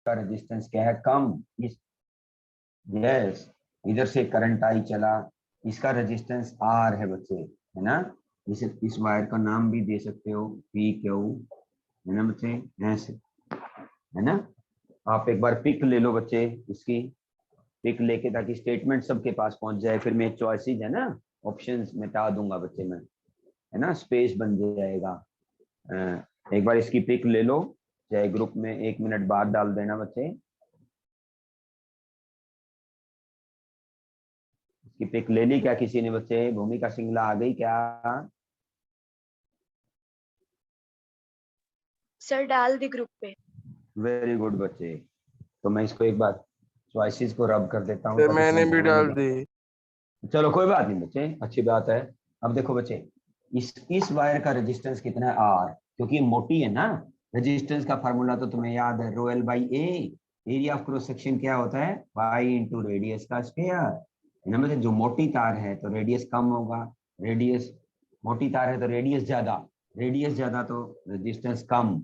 का रेजिस्टेंस क्या है, कम। इस यस, इधर से करंट आई चला, इसका रेजिस्टेंस आर है बच्चे, है ना। इस वायर का नाम भी दे सकते हो पी क्यू, है ना बच्चे, ऐसे, है ना। आप एक बार पिक ले लो बच्चे, इसकी पिक लेके, ताकि स्टेटमेंट सबके पास पहुंच जाए। फिर मैं चॉइसेस है ना, ऑप्शंस मिटा दूंगा बच्चे मैं, है ना, स्पेस बन जाएगा। एक बार इसकी पिक ले लो, चाहे ग्रुप में 1 मिनट बाद डाल देना बच्चे। इसकी पिक ले ली क्या किसी ने बच्चे? भूमिका सिंगला आ गई क्या? सर डाल दी ग्रुप पे। वेरी गुड बच्चे। तो मैं इसको एक बार चॉइसेस को रब कर देता हूँ, सर ताकि मैंने भी समझाने डाल में दी। चलो कोई बात नहीं बच्चे, अच्छी बात है। अब देखो बच्चे, इस वायर का रेजिस्टेंस कितना है, आर, क्योंकि ये मोटी है ना। रेजिस्टेंस का फार्मूला तो तुम्हें याद है, rho L by A. Area of cross section क्या होता है, पाई इंटू रेडियस का स्क्वायर, है ना बच्चे। जो मोटी तार है तो रेडियस कम होगा, रेडियस, मोटी तार है तो रेडियस ज्यादा, रेडियस ज्यादा तो रेजिस्टेंस कम,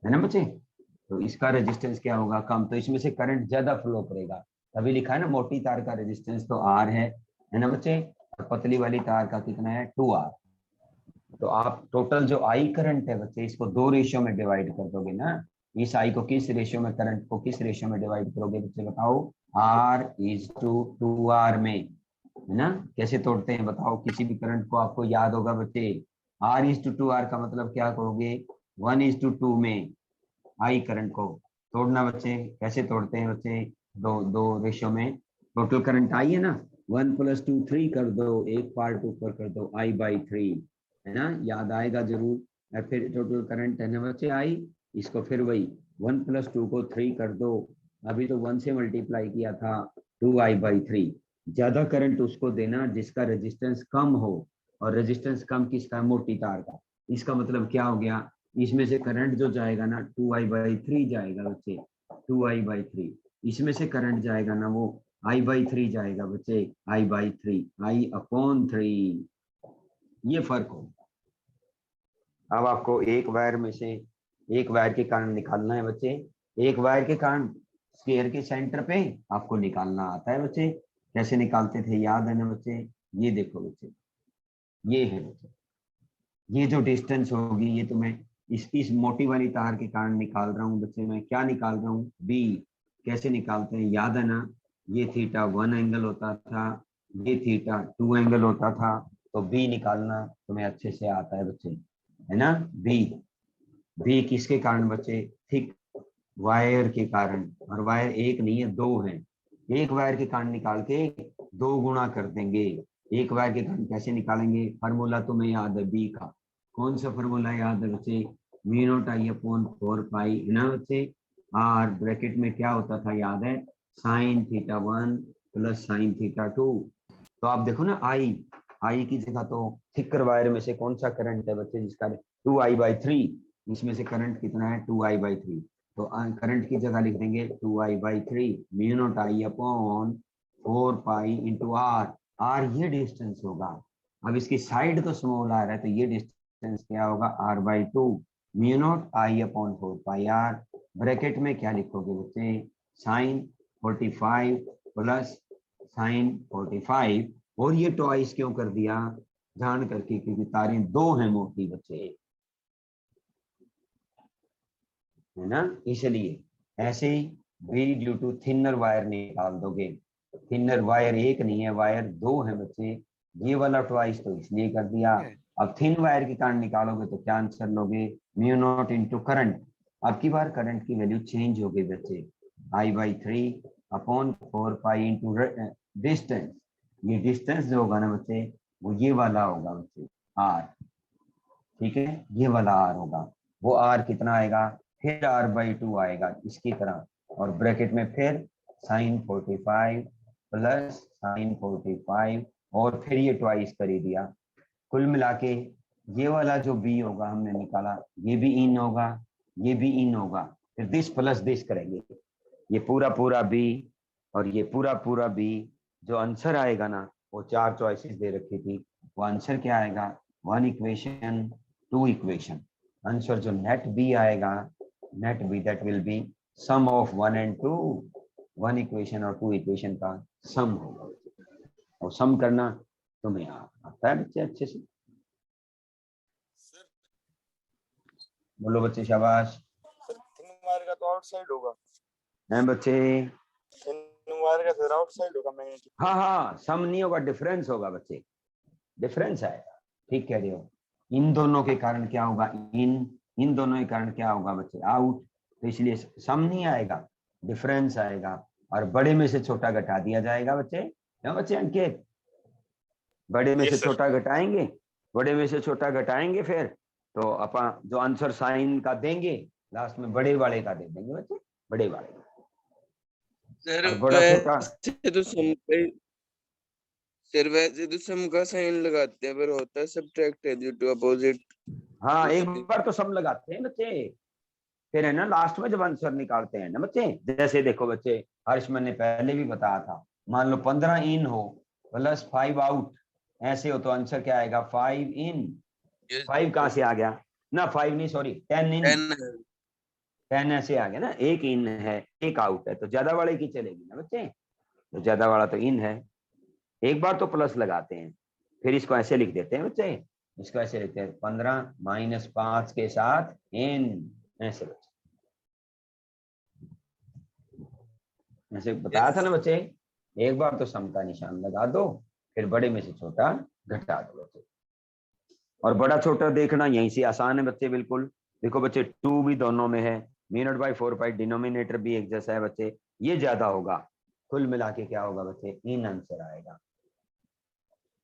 है ना बच्चे। तो इसका रेजिस्टेंस क्या होगा, कम, तो इसमें से करंट ज्यादा फ्लो करेगा। तभी लिखा है ना, मोटी तार का रेजिस्टेंस तो आर है ना बच्चे, और पतली वाली तार का कितना है, 2R। तो आप टोटल जो आई करंट है बच्चे, इसको 2 रेशियो में डिवाइड कर दोगे ना। इस आई को किस रेशियो में, करंट को किस रेशियो में डिवाइड करोगे बच्चे, बताओ। R:2R में, है ना। कैसे तोड़ते हैं बताओ, किसी भी करंट को आपको याद होगा बच्चे, R:2R का मतलब क्या करोगे, 1:2 में आई करंट को तोड़ना बच्चे। कैसे तोड़ते हैं बच्चे, दो दो रेशियो में। टोटल करंट आई है ना, 1 + 2 3 कर दो, एक पार्ट ऊपर कर दो, I/3, है ना, याद आएगा जरूर। और फिर टोटल करंट है ना बच्चे आई, इसको फिर वही 1 + 2 को 3 कर दो, अभी तो 1 से मल्टीप्लाई किया था, 2I/3। ज्यादा करंट उसको देना जिसका रेजिस्टेंस कम हो, और रेजिस्टेंस कम किसका, मोटी तार का। इसका मतलब क्या हो गया, इसमें से करंट जो जाएगा ना 2I/3 जाएगा बच्चे, 2I/3। इसमें से करंट जाएगा ना वो I/3 जाएगा बच्चे, I/3, I/3। ये फर्क हो। अब आपको एक वायर में से, एक वायर के कारण निकालना है बच्चे, एक वायर के कारण स्फीयर के सेंटर पे आपको निकालना आता है बच्चे। कैसे निकालते थे, याद है ना बच्चे? ये देखो बच्चे, ये है बच्चे, ये जो डिस्टेंस होगी, ये तो मैं इस मोटी वाली तार के कारण निकाल रहा हूँ बच्चे। मैं क्या निकाल रहा हूँ, बी। कैसे निकालते हैं, याद है ना, ये θ1 एंगल होता था, ये θ2 एंगल होता था। तो बी निकालना तुम्हें अच्छे से आता है बच्चे, है ना। बी, बी किसके कारण बच्चे, थिक वायर के कारण। और वायर एक नहीं है, दो हैं। एक वायर के कारण निकाल के 2 गुणा कर देंगे। एक वायर के कारण कैसे निकालेंगे, फार्मूला तुम्हें याद है बी का, कौन सा फार्मूला याद है बच्चे, μ0I/4 है ना बच्चे। आर ब्रैकेट में क्या होता था, याद है, sin θ1 + sin θ2। तो आप देखो ना, आई की जगह तो थिकर वायर में से कौन सा करंट है बच्चे, जिसका 2I/3, इसमें से करंट कितना है, 2I/3। तो करंट की जगह लिख देंगे 2I/3, μ0I/4π R ये डिस्टेंस होगा। अब इसकी साइड तो स्मॉल आ रहा है, तो ये डिस्टेंस क्या होगा, R/2, μ0I/4πR। ब्रैकेट में क्या लिखोगे बच्चे, sin 45 + sin 45। और ये टॉइस क्यों कर दिया, जान करके, क्योंकि तारें 2 हैं मोटी बच्चे, है ना, इसलिए। ऐसे ही B due to thinner wire निकाल दोगे। थिनर वायर एक नहीं है, वायर 2 है बच्चे। ये वाला ट्वाइस तो इसलिए कर दिया। अब थिन वायर के कारण निकालोगे तो क्या आंसर लोगे, μ0 × करंट। अब की बार करंट की वैल्यू चेंज हो गई बच्चे, I/3/4π × डिस्टेंस। ये डिस्टेंस जो होगा ना बच्चे, वो ये वाला होगा बच्चे, R। ठीक है, ये वाला R होगा। वो R कितना आएगा, फिर R/2 आएगा इसकी तरह, और ब्रैकेट में फिर sin 45 + sin 45, और फिर ये ट्वाइस कर ही दिया। कुल मिला के ये वाला जो B होगा हमने निकाला, ये भी इन होगा, ये भी इन होगा, फिर दिस प्लस दिस करेंगे, ये पूरा पूरा B और ये पूरा पूरा B। जो आंसर आएगा ना, वो 4 चॉइसेस दे रखी थी, वो आंसर क्या आएगा, 1 इक्वेशन 2 इक्वेशन। आंसर जो नेट B आएगा, net B that will be sum of 1 and 2, 1 equation और 2 इक्वेशन का सम होगा, और सम करना तुम्हें आता है बच्चे अच्छे से। बोलो बच्चे शाबाश। 3 नंबर का तो आउटसाइड होगा, हैं बच्चे? 3 नंबर का तो आउटसाइड होगा मैग्नेटिक। हाँ हाँ, सम नहीं होगा, डिफरेंस होगा बच्चे, डिफरेंस आएगा। ठीक कह रहे हो। इन दोनों के कारण क्या होगा? इन दोनों के कारण क्या होगा बच्चे? आउट। तो इसलिए सम नहीं आएगा, डिफरेंस आएगा, और बड़े में से छोटा घटा दिया जाएगा बच्चे। क्या बच्चे अंकित? बड़े में से छोटा घटाएंगे, बड़े में से छोटा घटाएंगे, फिर तो अपन जो आंसर साइन का देंगे लास्ट में बड़े वाले का दे देंगे बच्चे, बड़े वाले का। सर और बड़ा छोटा वैसे तो सम पे सर वैसे तो सम का साइन लगाते हैं, पर होता है सब्ट्रैक्ट है ड्यू टू अपोजिट। हाँ, एक बार तो सम लगाते हैं बच्चे, फिर है ना लास्ट में जब आंसर निकालते हैं ना बच्चे। जैसे देखो बच्चे, हर्षमन ने पहले भी बताया था, मान लो 15 इन हो प्लस 5 आउट, ऐसे हो तो आंसर क्या आएगा? 5 इन। 5 कहाँ से आ गया ना? 5 नहीं, सॉरी 10 इन, 10 ऐसे आ गया ना। एक इन है, एक आउट है, तो ज्यादा वाले की चलेगी ना बच्चे, तो ज्यादा वाला तो इन है। एक बार तो प्लस लगाते हैं, फिर इसको ऐसे लिख देते हैं बच्चे, इसको ऐसे लिखते हैं 15 माइनस 5 के साथ इन, ऐसे बच्चे, ऐसे बताया था ना बच्चे। एक बार तो सम का निशान लगा दो, फिर बड़े में से छोटा घटा दो बच्चे। और बड़ा छोटा देखना यहीं से आसान है बच्चे, बिल्कुल। देखो बच्चे 2 भी दोनों में है, μ/4π डिनोमिनेटर भी एक जैसा है बच्चे, ये ज्यादा होगा, कुल मिला के क्या होगा बच्चे? इन आंसर आएगा।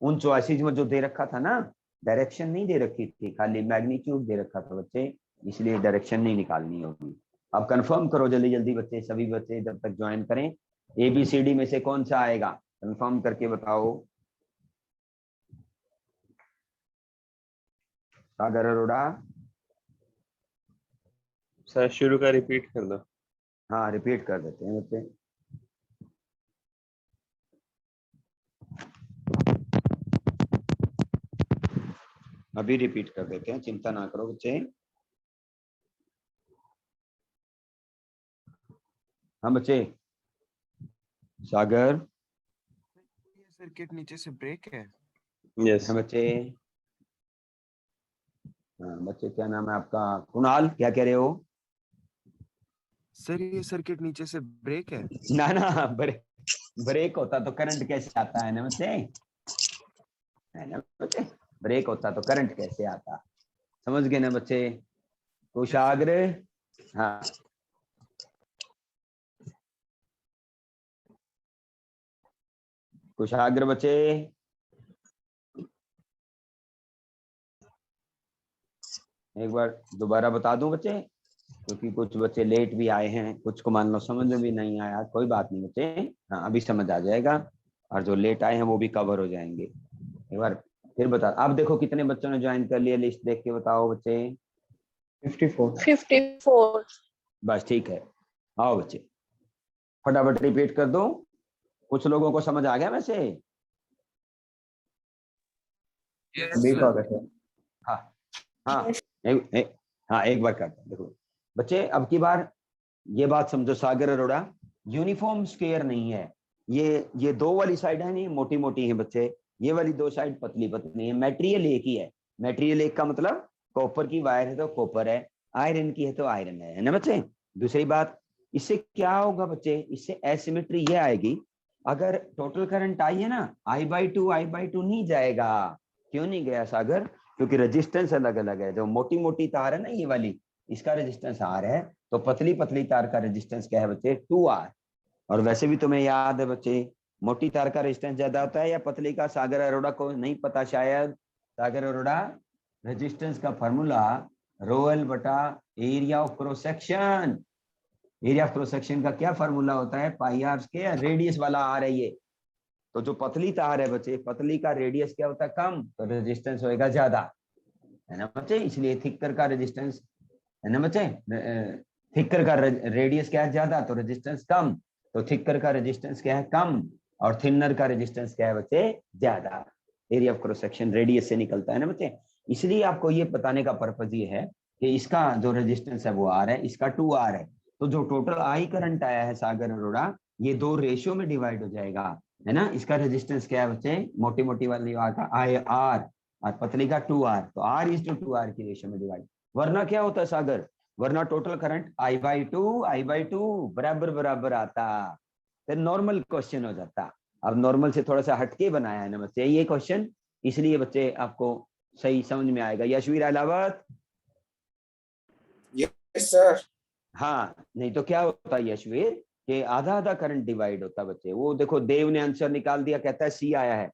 उन चॉइसेस में जो दे रखा था ना, डायरेक्शन नहीं दे रखी थी, खाली मैग्नीट्यूड दे रखा था बच्चे, इसलिए डायरेक्शन नहीं निकालनी होगी। अब कंफर्म करो जल्दी जल्दी बच्चे, सभी बच्चे जब तक ज्वाइन करें, ABCD में से कौन सा आएगा? कंफर्म करके बताओ। सागर अरोड़ा? सर शुरू का रिपीट कर दो। हाँ, रिपीट कर देते हैं बच्चे। अभी रिपीट कर देते हैं, चिंता ना करो बच्चे। हाँ बच्चे, सागर? सर्किट नीचे से ब्रेक है। यस हाँ बच्चे। हाँ बच्चे, क्या नाम है आपका? कुणाल, क्या कह रहे हो? सर ये सर्किट नीचे से ब्रेक है। ना ना, ब्रेक होता तो करंट कैसे आता है ना बच्चे, है ना बच्चे? ब्रेक होता तो करंट कैसे आता? समझ गए ना बच्चे? कुशाग्र? हाँ, कुशाग्र बच्चे? एक बार दोबारा बता दूं बच्चे, क्योंकि कुछ बच्चे लेट भी आए हैं, कुछ को मान लो समझ में भी नहीं आया, कोई बात नहीं बच्चे। हाँ, अभी समझ आ जाएगा, और जो लेट आए हैं वो भी कवर हो जाएंगे। एक बार फिर बता, आप देखो कितने बच्चों ने ज्वाइन कर लिया, लिस्ट देख के बताओ बच्चे। 54। बस ठीक है, आओ बच्चे फटाफट रिपीट कर दो। कुछ लोगों को समझ आ गया वैसे? हाँ हाँ, एक बार करते हैं। देखो बच्चे, अब की बार ये बात समझो, सागर अरोड़ा, यूनिफॉर्म स्क्वायर नहीं है ये दो वाली साइड है नहीं, मोटी मोटी है बच्चे, ये वाली दो साइड पतली पतली है। मटेरियल एक ही है, मटेरियल एक का मतलब कॉपर की वायर है तो कॉपर है, आयरन की है तो आयरन है ना बच्चे? दूसरी बात, इससे क्या होगा बच्चे? इससे एसिमेट्री ये आएगी, अगर टोटल करंट आई है ना, I/2 नहीं जाएगा। क्यों नहीं गया सागर? क्योंकि रेजिस्टेंस अलग अलग है। जो मोटी मोटी तार है ना ये वाली, इसका रेजिस्टेंस R है, तो पतली पतली तार का रेजिस्टेंस क्या है बच्चे? 2R। और वैसे भी तुम्हें याद है बच्चे, मोटी तार का रेजिस्टेंस ज्यादा होता है या पतली का? सागर अरोड़ा को नहीं पता शायद। सागर अरोड़ा, रेजिस्टेंस का फॉर्मूला ρl बटा area of cross section. Area of cross section का क्या फॉर्मूला होता है? πr स्क्वायर, रेडियस वाला R है ये। तो जो पतली तार है बच्चे, पतली का रेडियस क्या होता है? कम, तो रेजिस्टेंस होएगा ज्यादा, है ना बच्चे? इसलिए थिकर का रेजिस्टेंस, है ना बच्चे? थिकर का रेडियस क्या है? ज्यादा, तो रेजिस्टेंस कम। तो थिकर का रेजिस्टेंस क्या है? कम। और थिनर का रेजिस्टेंस क्या है बच्चे? ज्यादा। Area of cross section radius से निकलता है ना बच्चे? इसलिए आपको ये बताने का पर्पज ये है कि इसका जो रेजिस्टेंस है वो R है, इसका 2R है। तो जो टोटल आई करंट आया है सागर अरोड़ा, ये दो रेशियो में डिवाइड हो जाएगा, है ना। इसका रेजिस्टेंस क्या है बच्चे, मोटी मोटी वाली वार का आई आर और पतली का 2R, तो R/2R की रेशियो में डिवाइड। वरना क्या होता है सागर, वरना टोटल करंट I/2 बराबर बराबर आता, फिर नॉर्मल क्वेश्चन हो जाता। अब नॉर्मल से थोड़ा सा हटके बनाया है ना बच्चे ये क्वेश्चन, इसलिए बच्चे आपको सही समझ में आएगा। Yashveer Ahlawat, yes sir. हाँ, नहीं तो क्या होता है यशवीर कि आधा आधा करंट डिवाइड होता बच्चे। वो देखो देव ने आंसर निकाल दिया, कहता है C आया है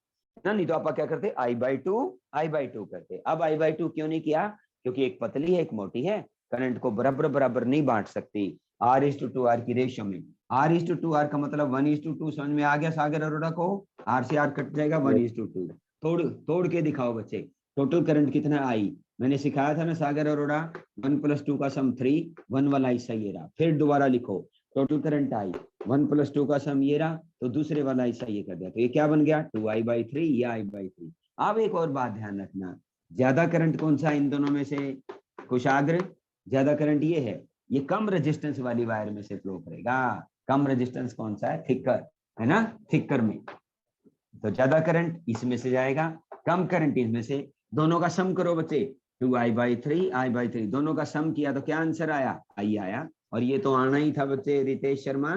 ना, नहीं तो आप क्या करते I/2 करते। अब I/2 क्यों नहीं किया, क्योंकि एक पतली है एक मोटी है, करंट को बराबर बराबर नहीं बांट सकती R/2R की रेशियो में। R/2R का मतलब 1:2 समझ में आ गया सागर अरोड़ा को, R से R कट जाएगा 1:2। तोड़ के दिखाओ बच्चे, टोटल करंट कितना आई, मैंने सिखाया था ना सागर अरोड़ा, 1 + 2 का सम 3, 1 वाला हिस्सा ये रहा। फिर दोबारा लिखो, टोटल करंट आई 1 + 2 का सम ये रहा, तो दूसरे वाला हिस्सा ये कर दिया, तो ये क्या बन गया 2I/3 या I/3। अब एक और बात ध्यान रखना, ज्यादा करंट कौन सा इन दोनों में से, कुशाग्र, ज्यादा करंट ये है, ये कम रेजिस्टेंस वाली वायर में से फ्लो करेगा। कम रेजिस्टेंस कौन सा है, थिकर, है ना, थिकर में, तो ज्यादा करंट इसमें से जाएगा, कम करंट इसमें से। दोनों का सम करो बच्चे, 2I/3 दोनों का सम किया तो क्या आंसर आया, I आया। और ये तो आना ही था बच्चे रितेश शर्मा,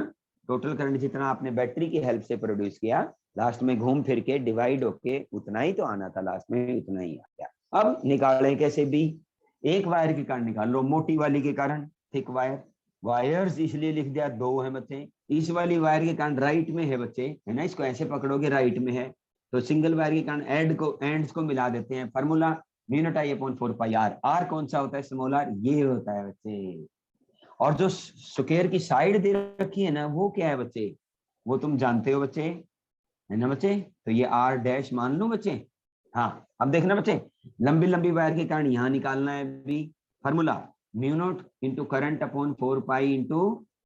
टोटल करंट जितना आपने बैटरी की हेल्प से प्रोड्यूस किया, लास्ट में घूम फिर के डिवाइड होके उतना ही तो आना था, लास्ट में उतना ही आ गया। अब निकालें कैसे भी, एक वायर के कारण निकाल लो, मोटी वाली के कारण, थिक वायर, वायर्स इसलिए लिख दिया 2 है बच्चे, इस वाली वायर के कारण राइट में है बच्चे, है ना, इसको ऐसे पकड़ोगे राइट में है, तो सिंगल वायर के कारण एंड्स को मिला देते हैं। फार्मूला μI/4πr, आर कौन सा होता है, स्मॉल आर, ये होता है बच्चे। और जो स्क्वायर की साइड दे रखी है ना, वो क्या है बच्चे, वो तुम जानते हो बच्चे, है ना बच्चे, तो ये R' मान लो बच्चे। हाँ, अब देखना बच्चे, लंबी लंबी वायर के कारण यहाँ निकालना है भी, फार्मूला μ0 × करंट अपॉन 4π ×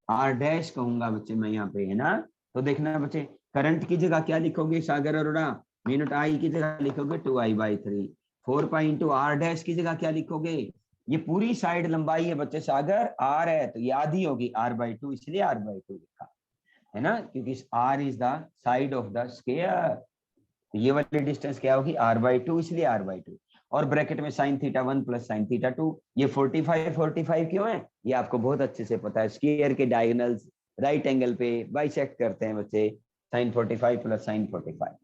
R' कहूंगा बच्चे मैं यहाँ पे, है ना। तो देखना बच्चे, करंट की जगह क्या लिखोगे सागर अरोड़ा, μ0I की जगह लिखोगे 2I/3, 4π × R' की जगह क्या लिखोगे, ये पूरी साइड लंबाई है बच्चे सागर, R है तो ये आधी होगी R/2, इसलिए R/2 लिखा, है ना, क्योंकि R is the side of the square, तो ये वाली डिस्टेंस क्या होगी R/2, इसलिए R/2। और ब्रैकेट में sin θ1 + sin θ2, ये 45 क्यों है, ये आपको बहुत अच्छे से पता है, स्क्वायर के डायगोनल्स राइट एंगल पे बाइसेक्ट करते हैं बच्चे, sin 45 + sin 45।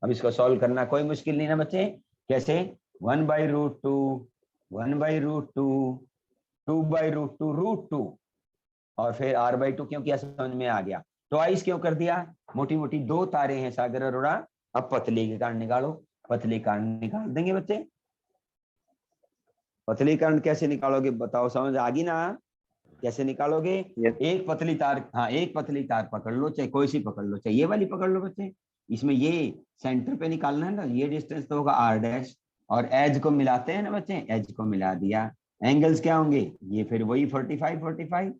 अब इसको सॉल्व करना कोई मुश्किल नहीं ना बच्चे, कैसे, 1/√2 1/√2 2/√2 और फिर R/2 क्यों किया, समझ में आ गया। तो आइस क्यों कर दिया, मोटी मोटी 2 तारे हैं सागर अरोड़ा। अब पतली के कारण निकालो, पतली कारण निकाल देंगे बच्चे, पतली कारण कैसे निकालोगे बताओ, समझ आ गई ना, कैसे निकालोगे, एक पतली तार, हाँ एक पतली तार पकड़ लो, चाहे कोई सी पकड़ लो, चाहे ये वाली पकड़ लो बच्चे, इसमें ये सेंटर पे निकालना है ना, ये डिस्टेंस तो होगा R' और एज को मिलाते हैं ना बच्चे, एज को मिला दिया, एंगल्स क्या होंगे, ये फिर वही 45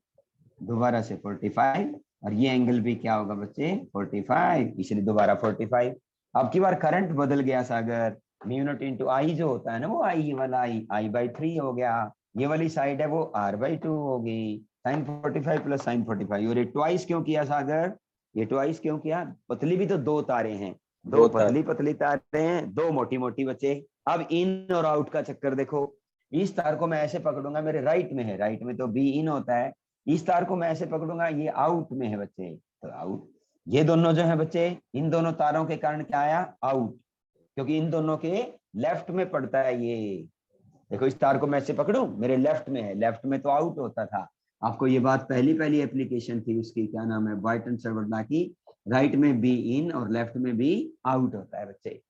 दोबारा से 45, और ये एंगल भी क्या होगा बच्चे 45, इसलिए दोबारा 45। अब की बार करंट बदल गया सागर, μ0 × I जो होता है ना, वो I वाला I/3 हो गया, ये वाली साइड है वो R/2 होगी, sin 45 + sin 45। और ये ट्वाइस क्यों किया सागर, ये ट्वाइस क्यों किया, पतली भी तो 2 तारे हैं, 2 पतली तारे हैं, 2 मोटी मोटी बच्चे। अब इन और आउट का चक्कर देखो, इस तार को मैं ऐसे पकड़ूंगा, मेरे राइट में है, राइट में तो B इन होता है, इस तार को मैं ऐसे पकड़ूंगा, ये आउट में है बच्चे, तो आउट। ये दोनों जो है बच्चे, इन दोनों तारों के कारण क्या आया, आउट, क्योंकि इन दोनों के लेफ्ट में पड़ता है ये, देखो इस तार को मैं ऐसे पकड़ूं, मेरे लेफ्ट में है, लेफ्ट में तो आउट होता था। आपको ये बात पहली एप्लीकेशन थी उसकी, क्या नाम है, बॉयटन सर्वरना की, राइट में B इन और लेफ्ट में B आउट होता है बच्चे,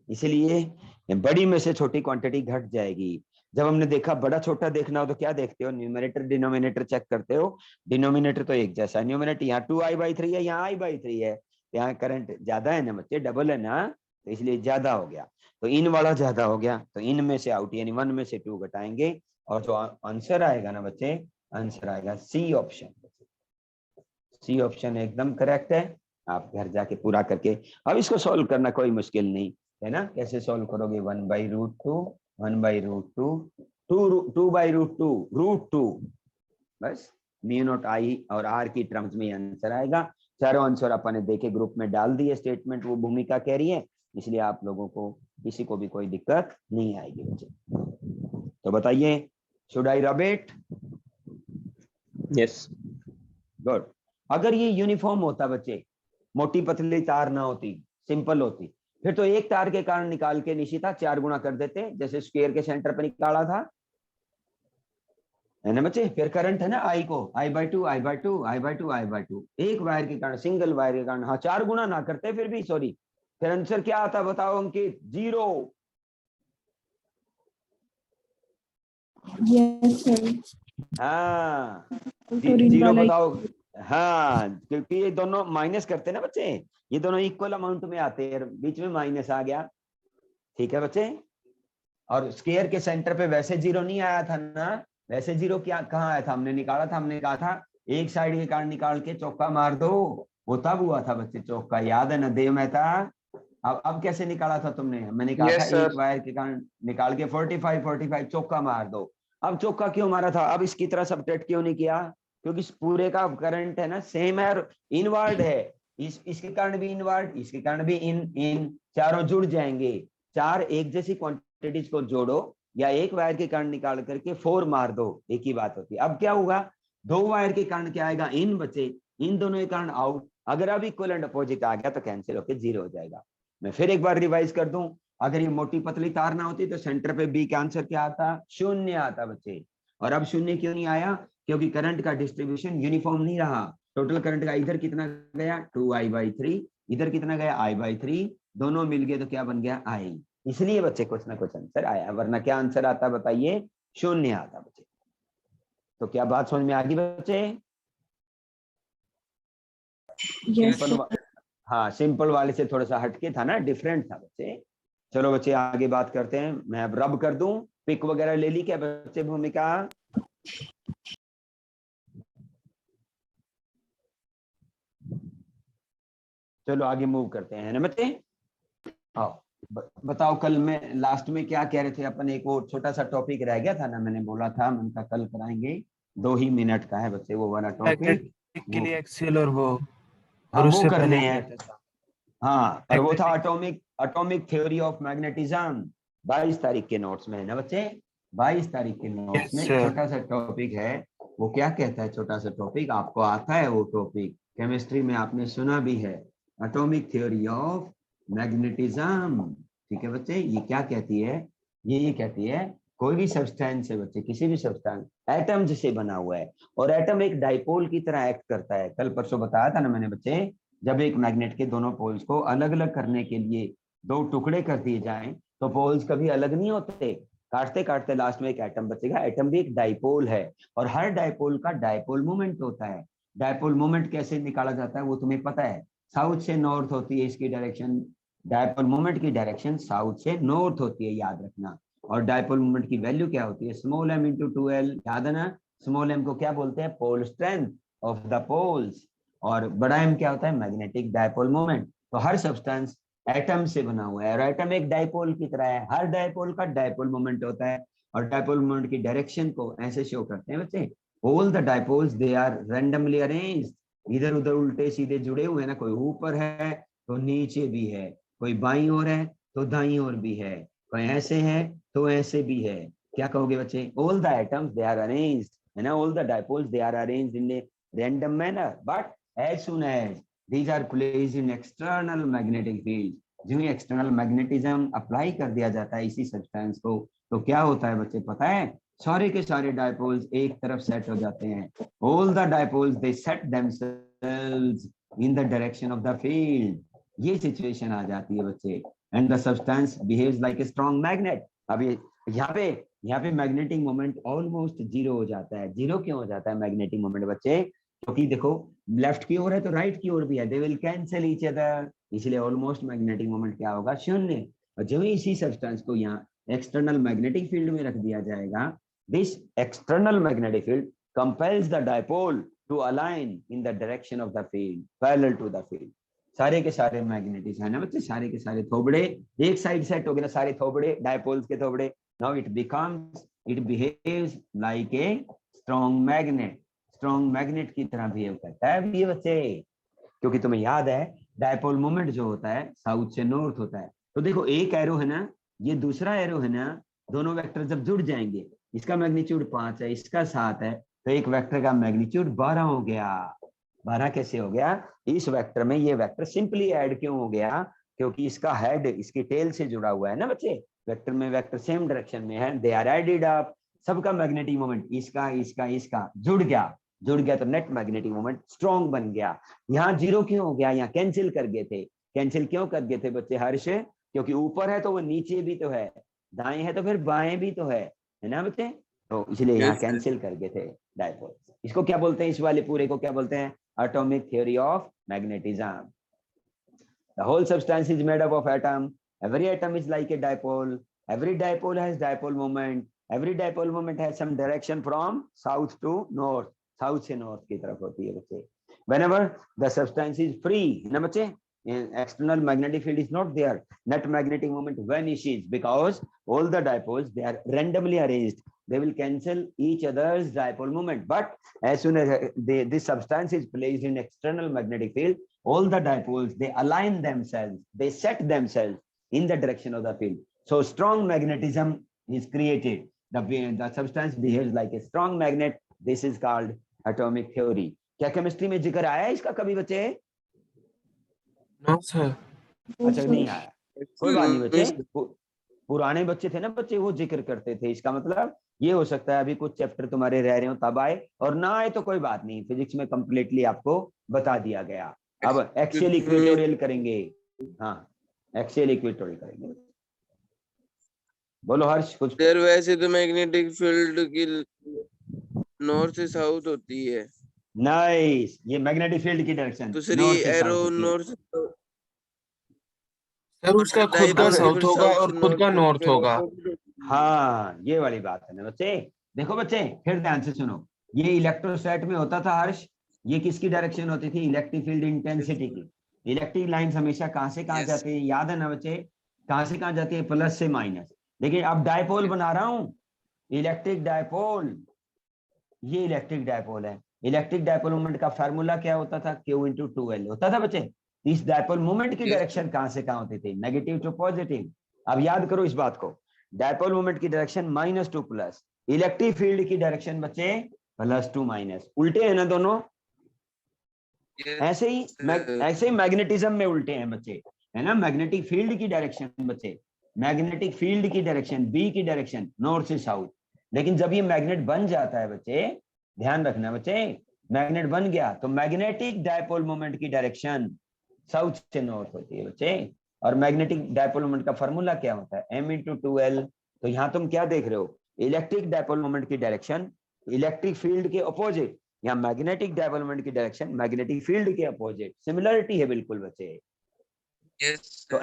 इसलिए बड़ी में से छोटी क्वांटिटी घट जाएगी। जब हमने देखा बड़ा छोटा देखना हो तो क्या देखते हो, न्यूमरेटर डिनोमिनेटर चेक करते हो, डिनोमिनेटर तो एक जैसा, न्यूमरेटर यहाँ 2I/3 है, यहाँ I/3 है, यहाँ करंट ज्यादा है ना बच्चे, डबल है ना, तो इसलिए ज्यादा हो गया, तो इन वाला ज्यादा हो गया, तो इन में से आउट यानी 1 में से 2 घटाएंगे, और जो आंसर आएगा ना बच्चे, आंसर आएगा C ऑप्शन, C ऑप्शन एकदम करेक्ट है। आप घर जाके पूरा करके, अब इसको सॉल्व करना कोई मुश्किल नहीं है ना, कैसे सॉल्व करोगे, 1/√2 1/√2 2/√2 √2, बस म्यू नॉट आई और आर की टर्म्स में आंसर आएगा। चारों आंसर अपन ने देखे ग्रुप में डाल दिए, स्टेटमेंट वो भूमिका कह रही है, इसलिए आप लोगों को किसी को भी कोई दिक्कत नहीं आएगी बच्चे। तो बताइए, should I rub it? Yes. Good. अगर ये यूनिफॉर्म होता बच्चे, मोटी पतली तार ना होती, सिंपल होती, फिर तो एक तार के कारण निकाल के निशिता 4 गुना कर देते, जैसे स्क्वायर के सेंटर पे निकाला था, है ना बच्चे। फिर करंट है ना आई को I/2 I/2 I/2 I/2, एक वायर के कारण, सिंगल वायर के कारण, हाँ 4 गुना ना करते फिर भी, सॉरी, फिर आंसर क्या आता बताओ अंकित? 0। Yes sir. हाँ Sorry, 0 वाला बताओ। हाँ क्योंकि ये दोनों माइनस करते हैं ना बच्चे, ये दोनों इक्वल अमाउंट में आते हैं, बीच में माइनस आ गया, ठीक है बच्चे। और स्क्वायर के सेंटर पे वैसे 0 नहीं आया था ना, वैसे 0 क्या कहाँ आया था, हमने निकाला था, हमने कहा था एक साइड के कारण निकाल के चौका मार दो, वो तब हुआ था बच्चे चौका, याद है ना देव मेहता? अब कैसे निकाला था तुमने? मैंने कहा था Yes, sir. एक वायर के कारण निकाल के 45 चौका मार दो। अब चौका क्यों मारा था? अब इसकी तरह सब्ट्रैक्ट क्यों नहीं किया? क्योंकि इस पूरे का करंट है ना सेम है और इनवर्ड है, इसके कारण भी इनवर्ड, इसके कारण भी इन चारों जुड़ जाएंगे। 4 एक जैसी क्वांटिटीज को जोड़ो या एक वायर के कारण निकाल करके 4 मार दो, एक ही बात होती है। अब क्या होगा, 2 वायर के कारण क्या आएगा, इन बचे, इन दोनों के कारण आउट। अगर अब इक्वल एंड अपोजिट आ गया तो कैंसिल होकर 0 हो जाएगा। मैं फिर एक बार रिवाइज कर दूं, अगर ये मोटी पतली तार ना होती तो सेंटर पे बी का आंसर क्या आता? 0 आता बच्चे। और अब 0 क्यों नहीं आया? क्योंकि करंट का डिस्ट्रीब्यूशन यूनिफॉर्म नहीं रहा। टोटल करंट का इधर कितना गया 2I/3, इधर कितना गया I/3, दोनों मिल गए तो क्या बन गया I। इसलिए बच्चे कुछ ना कुछ आंसर आया, वरना क्या आंसर आता बताइए? 0 आता बच्चे। तो क्या बात समझ में आ गई बच्चे? यस सिंपल, हाँ सिंपल वाले से थोड़ा सा हटके था ना, डिफरेंट था बच्चे। चलो बच्चे आगे बात करते हैं। मैं अब रब कर दूं, पिक वगैरह ले ली क्या बच्चे भूमिका? चलो आगे मूव करते हैं, है ना बच्चे? आओ बताओ, कल में लास्ट में क्या कह रहे थे अपन? एक और छोटा सा टॉपिक रह गया था ना, मैंने बोला था उनका कल कराएंगे, 2 ही मिनट का है बच्चे वो वाला टॉपिक। के लिए एक्सेल और वो, हाँ और वो उससे करने पहले हैं, क्या था? हाँ और वो था एटॉमिक थ्योरी ऑफ मैग्नेटिज्म, 22 तारीख के नोट्स में है ना बच्चे? 22 तारीख के नोट्स में छोटा सा टॉपिक है। वो क्या कहता है छोटा सा टॉपिक? आपको आता है वो टॉपिक? केमिस्ट्री में आपने सुना भी है, एटॉमिक थ्योरी ऑफ मैग्नेटिज्म। ठीक है बच्चे, ये क्या कहती है? ये कहती है कोई भी सब्सटेंस है बच्चे, किसी भी सब्सटेंस एटम से बना हुआ है, और एटम एक डाइपोल की तरह एक्ट करता है। कल परसों बताया था ना मैंने बच्चे, जब एक मैग्नेट के दोनों पोल्स को अलग अलग करने के लिए 2 टुकड़े कर दिए जाएं तो पोल्स कभी अलग नहीं होते, काटते काटते लास्ट में एक एटम बचेगा। एटम भी एक डाइपोल है, और हर डाइपोल का डाइपोल मोमेंट होता है। डाइपोल मोमेंट कैसे निकाला जाता है वो तुम्हें पता है, साउथ से नॉर्थ होती है इसकी डायरेक्शन, डाइपोल मोमेंट की डायरेक्शन साउथ से नॉर्थ होती है, याद रखना। और डाइपोल मोमेंट की वैल्यू क्या होती है? स्मॉल m × 2l, याद है ना? स्मॉल m को क्या बोलते हैं? Pole strength of the poles. और बड़ा M क्या होता है? Magnetic dipole moment. तो हर सब्सटेंस एटम से बना हुआ है, और एटम एक डाइपोल की तरह है, हर डाइपोल का डाइपोल मोमेंट होता है, और डाइपोल मोमेंट की डायरेक्शन को ऐसे शो करते हैं बच्चे, all the dipoles they are randomly arranged, इधर उधर उल्टे सीधे जुड़े हुए हैं ना, कोई ऊपर है तो नीचे भी है, कोई बाईं ओर है तो दाईं ओर भी है, कोई ऐसे है तो ऐसे भी है। क्या कहोगे बच्चे? All the atoms they are arranged, है ना, all the dipoles they are arranged in a random manner, but as soon as these are placed in external magnetic field, जो एक्सटर्नल मैग्नेटिज्म अप्लाई कर दिया जाता है इसी सब्सटेंस को, तो क्या होता है बच्चे पता है? सारे के सारे डाइपोल्स एक तरफ सेट हो जाते हैं। All the dipoles they set themselves in the direction of the field. ये सिचुएशन आ जाती है बच्चे, and the substance behaves like a strong magnet. अब यहाँ पे मैग्नेटिक मोमेंट ऑलमोस्ट 0 हो जाता है। 0 क्यों हो जाता है मैग्नेटिक मोमेंट बच्चे? क्योंकि देखो लेफ्ट की ओर है तो राइट की ओर भी है, they will cancel each other, इसलिए ऑलमोस्ट मैग्नेटिक मोमेंट क्या होगा? 0। और जब इसी सब्सटेंस को यहाँ एक्सटर्नल मैग्नेटिक फील्ड में रख दिया जाएगा, this external magnetic field compels the dipole to align in the direction of the field parallel to the field. सारे के सारे मैग्नेटिज्म है ना बच्चे, सारे के सारे थोबड़े एक साइड सेट हो गए ना, सारे थोबड़े डाइपोल्स के थोबड़े। Now it behaves like a strong magnet. Strong magnet की तरह बिहेव करता है ये बच्चे, क्योंकि तुम्हें याद है डायपोल मोमेंट जो होता है साउथ से नॉर्थ होता है। तो देखो एक एरो है ना, ये दूसरा एरो है ना, दोनों वेक्टर जब जुड़ जाएंगे, इसका मैग्नीट्यूड 5 है, इसका 7 है, तो एक वेक्टर का मैग्नीट्यूड 12 हो गया। 12 कैसे हो गया? इस वेक्टर में ये वेक्टर सिंपली ऐड क्यों हो गया? क्योंकि इसका हेड इसकी टेल से जुड़ा हुआ है ना बच्चे, वेक्टर में वेक्टर सेम डायरेक्शन में है, दे आर एडेड अप, सबका मैग्नेटिक मोमेंट इसका इसका इसका जुड़ गया तो नेट मैग्नेटिक मोमेंट स्ट्रॉन्ग बन गया। यहाँ 0 क्यों हो गया? यहाँ कैंसिल कर गए थे। कैंसिल क्यों कर गए थे बच्चे हर्ष? क्योंकि ऊपर है तो वो नीचे भी तो है, दाएं है तो फिर बाएं भी तो है ना बच्चे, तो इसलिए यहाँ कैंसिल कर गए थे डायपोल। इसको क्या बोलते हैं? इस वाले पूरे को क्या बोलते हैं? Atomic theory of magnetism. The whole substance is made up of atom. Every atom is like a dipole. Every dipole has dipole moment. Every dipole moment has some direction from south to north. South से north की तरफ होती है बच्चे। Whenever the substance is free, ना बच्चे, external magnetic field is not there. Net magnetic moment vanishes because all the dipoles, they are randomly arranged. They will cancel each other's dipole moment. But as soon as this substance is placed in external magnetic field, all the dipoles, they align themselves, they set themselves in the direction of the field. So strong magnetism is created. The substance behaves like a strong magnet. This is called atomic theory. क्या chemistry में जिक्र आया है इसका कभी बच्चे? No sir. अच्छा नहीं आया, कोई बात नहीं बच्चे, पुराने बच्चे थे ना बच्चे, वो जिक्र करते थे। इसका मतलब ये हो सकता है अभी कुछ चैप्टर तुम्हारे रह रहे हो तब आए, और ना आए तो कोई बात नहीं, फिजिक्स में कंप्लीटली आपको बता दिया गया। अब एक्सियल इक्वेटोरियल करेंगे। हाँ एक्सियल इक्वेटोरियल करेंगे। बोलो हर्ष कुछ। सर वैसे तो मैग्नेटिक फील्ड की नॉर्थ से साउथ होती है। नाइस, ये मैग्नेटिक फील्ड की डायरेक्शन तो सर नॉर्थ ये से एरो साउथ होती है। नॉर्थ सर उसका खुद का साउथ होगा और खुद का नॉर्थ होगा। हाँ ये वाली बात है ना बच्चे। देखो बच्चे फिर ध्यान से सुनो, ये इलेक्ट्रोस्टैट में होता था हर्ष, ये किसकी डायरेक्शन होती थी? इलेक्ट्रिक फील्ड इंटेंसिटी की। इलेक्ट्रिक लाइंस हमेशा कहां से कहां जाती है? याद है ना बच्चे, कहां से कहां जाती है? प्लस से माइनस। लेकिन अब डायपोल बना रहा हूं, इलेक्ट्रिक डायपोल, ये इलेक्ट्रिक डायपोल है। इलेक्ट्रिक डायपोल मोमेंट का फार्मूला क्या होता था? Q × 2L होता था बच्चे। इस डायपोल मोमेंट की डायरेक्शन कहां से कहां होती थी? Negative to positive. अब याद करो इस बात को, डायपोल मोमेंट की डायरेक्शन -2 प्लस, इलेक्ट्रिक फील्ड की डायरेक्शन बच्चे +2 माइनस, उल्टे है ना दोनों। ऐसे ही मैग्नेटिज्म में उल्टे हैं बच्चे, है ना। मैग्नेटिक फील्ड की डायरेक्शन बच्चे, मैग्नेटिक फील्ड की डायरेक्शन बी की डायरेक्शन नॉर्थ से साउथ। लेकिन जब ये मैग्नेट बन जाता है बच्चे, ध्यान रखना बच्चे, मैग्नेट बन गया तो मैग्नेटिक डायपोल मोमेंट की डायरेक्शन साउथ से नॉर्थ होती है बच्चे। और मैग्नेटिक डायपोल मोमेंट का फॉर्मूला क्या होता है? M × 2L। तो यहाँ तुम क्या देख रहे हो? इलेक्ट्रिक डायपोल मोमेंट की डायरेक्शन इलेक्ट्रिक फील्ड के अपोजिट, या मैग्नेटिक डायपोल मोमेंट की डायरेक्शन मैग्नेटिक फील्ड के अपोजिट। सिमिलरिटी है बिल्कुल बच्चे। तो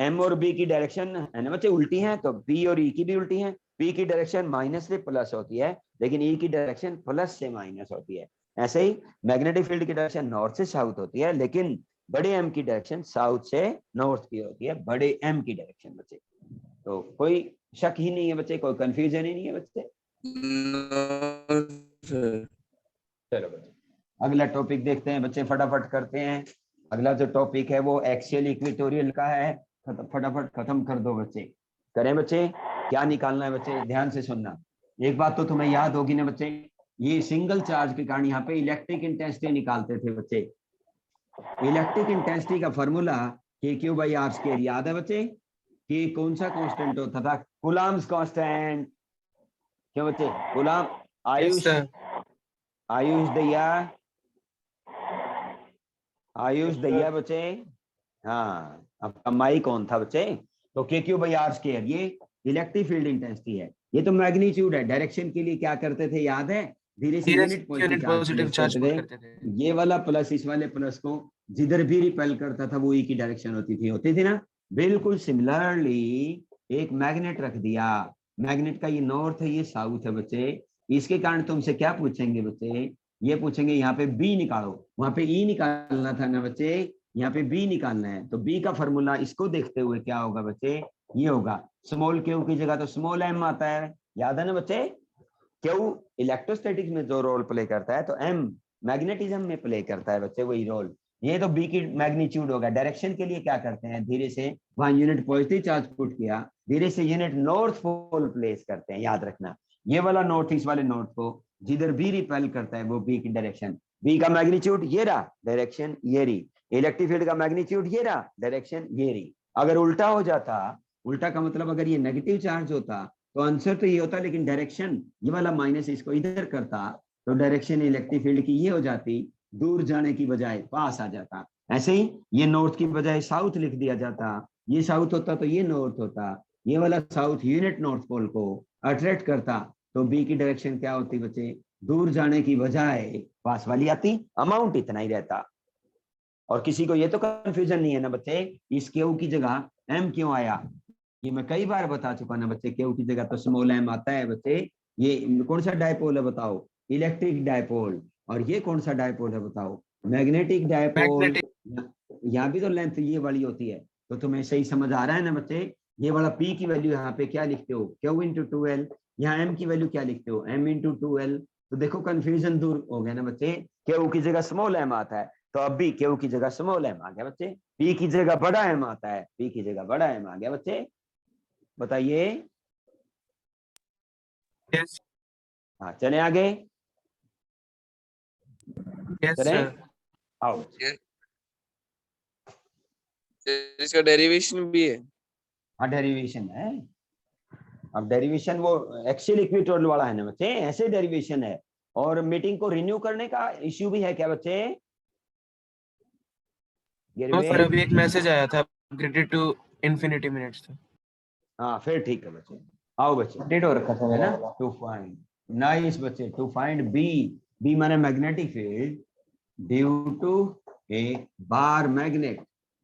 M और B की डायरेक्शन है ना बच्चे उल्टी हैं, तो B और E की भी उल्टी है। P की डायरेक्शन माइनस से प्लस होती है, लेकिन E की डायरेक्शन प्लस से माइनस होती है। ऐसे ही मैग्नेटिक फील्ड की डायरेक्शन नॉर्थ से साउथ होती है, लेकिन बड़े M की डायरेक्शन साउथ से नॉर्थ की होती है, बड़े M की डायरेक्शन बच्चे। तो कोई शक ही नहीं है बच्चे, कोई कंफ्यूजन ही नहीं है बच्चे। चलो बच्चे अगला टॉपिक देखते हैं बच्चे, फटाफट करते हैं। अगला जो टॉपिक है वो एक्सियल इक्वेटोरियल का है, फटाफट खत्म कर दो बच्चे। करें बच्चे, क्या निकालना है बच्चे? ध्यान से सुनना। एक बात तो तुम्हें याद होगी ना बच्चे, ये सिंगल चार्ज के कारण यहाँ पे इलेक्ट्रिक इंटेंसिटी निकालते थे बच्चे। इलेक्ट्रिक इंटेंसिटी का फॉर्मूला KQ/R², याद है बच्चे? कि कौन सा कांस्टेंट होता था? Coulomb's constant. क्यों बच्चे? कूलम्ब, आयुष दैया बच्चे। हाँ आपका माई कौन था बच्चे? तो KQ/R², ये इलेक्ट्रिक फील्ड इंटेंसिटी है। ये तो मैग्नीट्यूड है। डायरेक्शन के लिए क्या करते थे याद है? धीरे से यूनिट पॉजिटिव चार्ज करते थे। ये वाला प्लस इस वाले प्लस को जिधर भी रिपेल करता था वो E की डायरेक्शन होती थी ना। बिल्कुल सिमिलरली एक मैग्नेट रख दिया, मैग्नेट का ये नॉर्थ है, ये साउथ है बच्चे। इसके कारण तुमसे क्या पूछेंगे बच्चे? ये पूछेंगे यहाँ पे B निकालो, वहां पे E निकालना था ना बच्चे, यहाँ पे B निकालना है। तो B का फॉर्मूला इसको देखते हुए क्या होगा बच्चे? ये होगा स्मॉल Q की जगह तो स्मॉल m आता है, याद है ना बच्चे? क्यू इलेक्ट्रोस्टैटिक्स में जो रोल प्ले करता है तो एम मैग्नेटिज्म में प्ले करता है बच्चे वही रोल। ये तो बी की मैग्नीट्यूड होगा। डायरेक्शन के लिए क्या करते हैं, धीरे से वहां यूनिट पॉजिटिव चार्ज पुट किया, धीरे से यूनिट नॉर्थ पोल प्लेस करते हैं। याद रखना ये वाला नॉर्थ इस वाले नॉर्थ को जिधर बी रिपेल करता है वो बी की डायरेक्शन, बी का मैग्नीट्यूड ये रहा, डायरेक्शन ये रही। इलेक्ट्रिक फील्ड का मैग्नीट्यूड ये रहा, डायरेक्शन ये रही। अगर उल्टा हो जाता, उल्टा का मतलब अगर ये नेगेटिव चार्ज होता तो आंसर तो ये होता, लेकिन डायरेक्शन ये वाला माइनस इसको इधर करता तो डायरेक्शन इलेक्ट्रिक फील्ड की ये हो जाती, दूर जाने की बजाय पास आ जाता। ऐसे ही ये नॉर्थ की बजाय साउथ लिख दिया जाता, ये साउथ होता तो ये नॉर्थ होता, ये वाला साउथ यूनिट नॉर्थ पोल को अट्रैक्ट करता तो बी की डायरेक्शन क्या होती बच्चे, दूर जाने की बजाय पास वाली आती। अमाउंट इतना ही रहता। और किसी को ये तो कंफ्यूजन नहीं है ना बच्चे, इस क्यू की जगह एम क्यों आया, ये मैं कई बार बता चुका ना बच्चे। क्यू की जगह तो स्मॉल एम आता है बच्चे। ये कौन सा डायपोल है बताओ, इलेक्ट्रिक डायपोल। और ये कौन सा डायपोल है बताओ, मैग्नेटिक डायपोल। यहाँ भी तो लेंथ ये वाली होती है। तो तुम्हें सही समझ आ रहा है ना बच्चे। ये वाला P की वैल्यू यहाँ पे क्या लिखते हो, Q इंटू 2L। यहाँ M की वैल्यू क्या लिखते हो, M इंटू 2L। तो देखो कंफ्यूजन दूर हो गया ना बच्चे। Q की जगह स्मॉल m आता है तो अब भी Q की जगह स्मॉल m आ गया बच्चे। P की जगह बड़ा m आता है, P की जगह बड़ा m आ गया बच्चे। बताइए। यस हाँ चले आगे, यस चले सर। आओ। इसका डेरिवेशन भी है। हाँ डेरिवेशन है। अब डेरिवेशन वो एक्सियल इक्वेटोरियल वाला है ना बच्चे, ऐसे डेरिवेशन है। और मीटिंग को रिन्यू करने का इश्यू भी है क्या बच्चे? तो सर अभी एक मैसेज आया था, अपग्रेडेड टू इन्फिनिटी मिनट्स। हाँ फिर ठीक है बच्चे। आओ बच्चे, अपडेट हो रखा था है ना। टू फाइंड, नाइस बच्चे, टू फाइंड बी। बी माने magnetic field due to a bar magnet.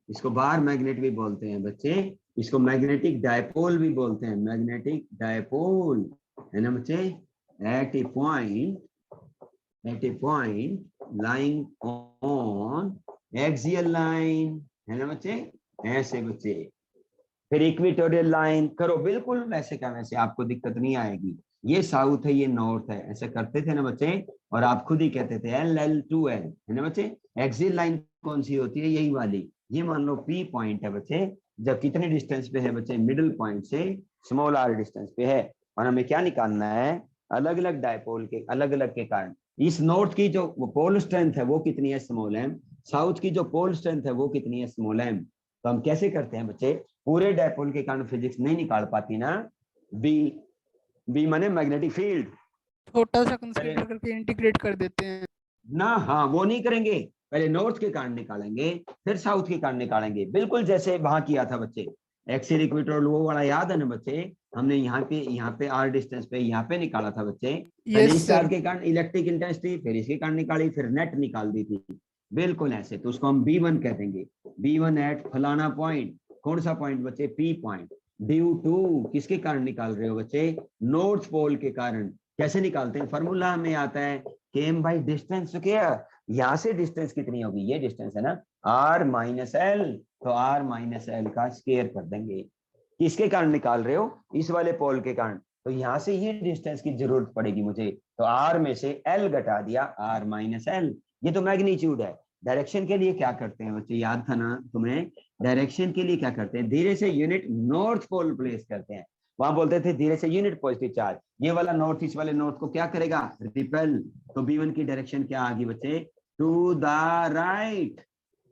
इसको बार मैग्नेट भी बोलते हैं बच्चे, इसको मैग्नेटिक डायपोल भी बोलते हैं, मैग्नेटिक डायपोल है ना बच्चे। At a point lying on axial line है ना बच्चे, ऐसे बच्चे। फिर इक्वेटोरियल लाइन करो बिल्कुल वैसे का वैसे, आपको दिक्कत नहीं आएगी। ये साउथ है ये नॉर्थ है, ऐसे करते थे ना बच्चे। और आप खुद ही कहते थे LL2L है ना बच्चे। एक्सियल लाइन कौन सी होती है, यही वाली। ये मान लो P पॉइंट है बच्चे, जब कितने डिस्टेंस पे है बच्चे, मिडिल पॉइंट से स्मॉल r डिस्टेंस पे है। और हमें क्या निकालना है, अलग अलग डायपोल के अलग अलग के कारण इस नॉर्थ की जो पोल स्ट्रेंथ है वो कितनी है, स्मॉल m। साउथ की जो पोल स्ट्रेंथ है वो कितनी है, स्मॉल m। तो हम कैसे करते हैं बच्चे, पूरे डायपोल के कारण फिजिक्स नहीं निकाल पाती ना। बी माने मैग्नेटिक फील्ड, छोटा सा कंसीडर करके इंटीग्रेट कर देते हैं ना। हाँ वो नहीं करेंगे, पहले नॉर्थ के कारण निकालेंगे फिर साउथ के कारण निकालेंगे, बिल्कुल जैसे वहां किया था बच्चे। एक्सियल इक्वेटोरियल वो वाला याद है ना बच्चे, हमने यहाँ पे r डिस्टेंस पे यहाँ पे निकाला था बच्चे। पहले इस चार्ज के कारण इलेक्ट्रिक इंटेंसिटी, फिर इसके कारण निकाली, फिर नेट निकाल दी थी, बिल्कुल ऐसे। तो उसको हम B1 कह देंगे, B1 एट फलाना पॉइंट। कौन सा पॉइंट बच्चे, P पॉइंट। ड्यू टू किसके कारण निकाल रहे हो बच्चे, नॉर्थ पोल के कारण। कैसे निकालते हैं, फॉर्मूला हमें आता है km बाई डिस्टेंस स्क्वायर। यहाँ से डिस्टेंस कितनी होगी, ये डिस्टेंस है ना r माइनस एल, तो r माइनस एल का स्क्वायर कर देंगे। किसके कारण निकाल रहे हो, इस वाले पोल के कारण। तो यहाँ से ये डिस्टेंस की जरूरत पड़ेगी मुझे, तो r में से l घटा दिया, r माइनस एल। ये तो मैग्नीट्यूड है। डायरेक्शन के लिए क्या करते हैं बच्चे, याद था ना तुम्हें, डायरेक्शन के लिए क्या करते हैं, धीरे से यूनिट नॉर्थ पोल प्लेस करते हैं। वहां बोलते थे धीरे से यूनिट पॉजिटिव चार्ज, ये वाला नॉर्थ इस वाले नॉर्थ को क्या करेगा, रिपेल। तो B1 की डायरेक्शन क्या आ गई बच्चे, टू द राइट।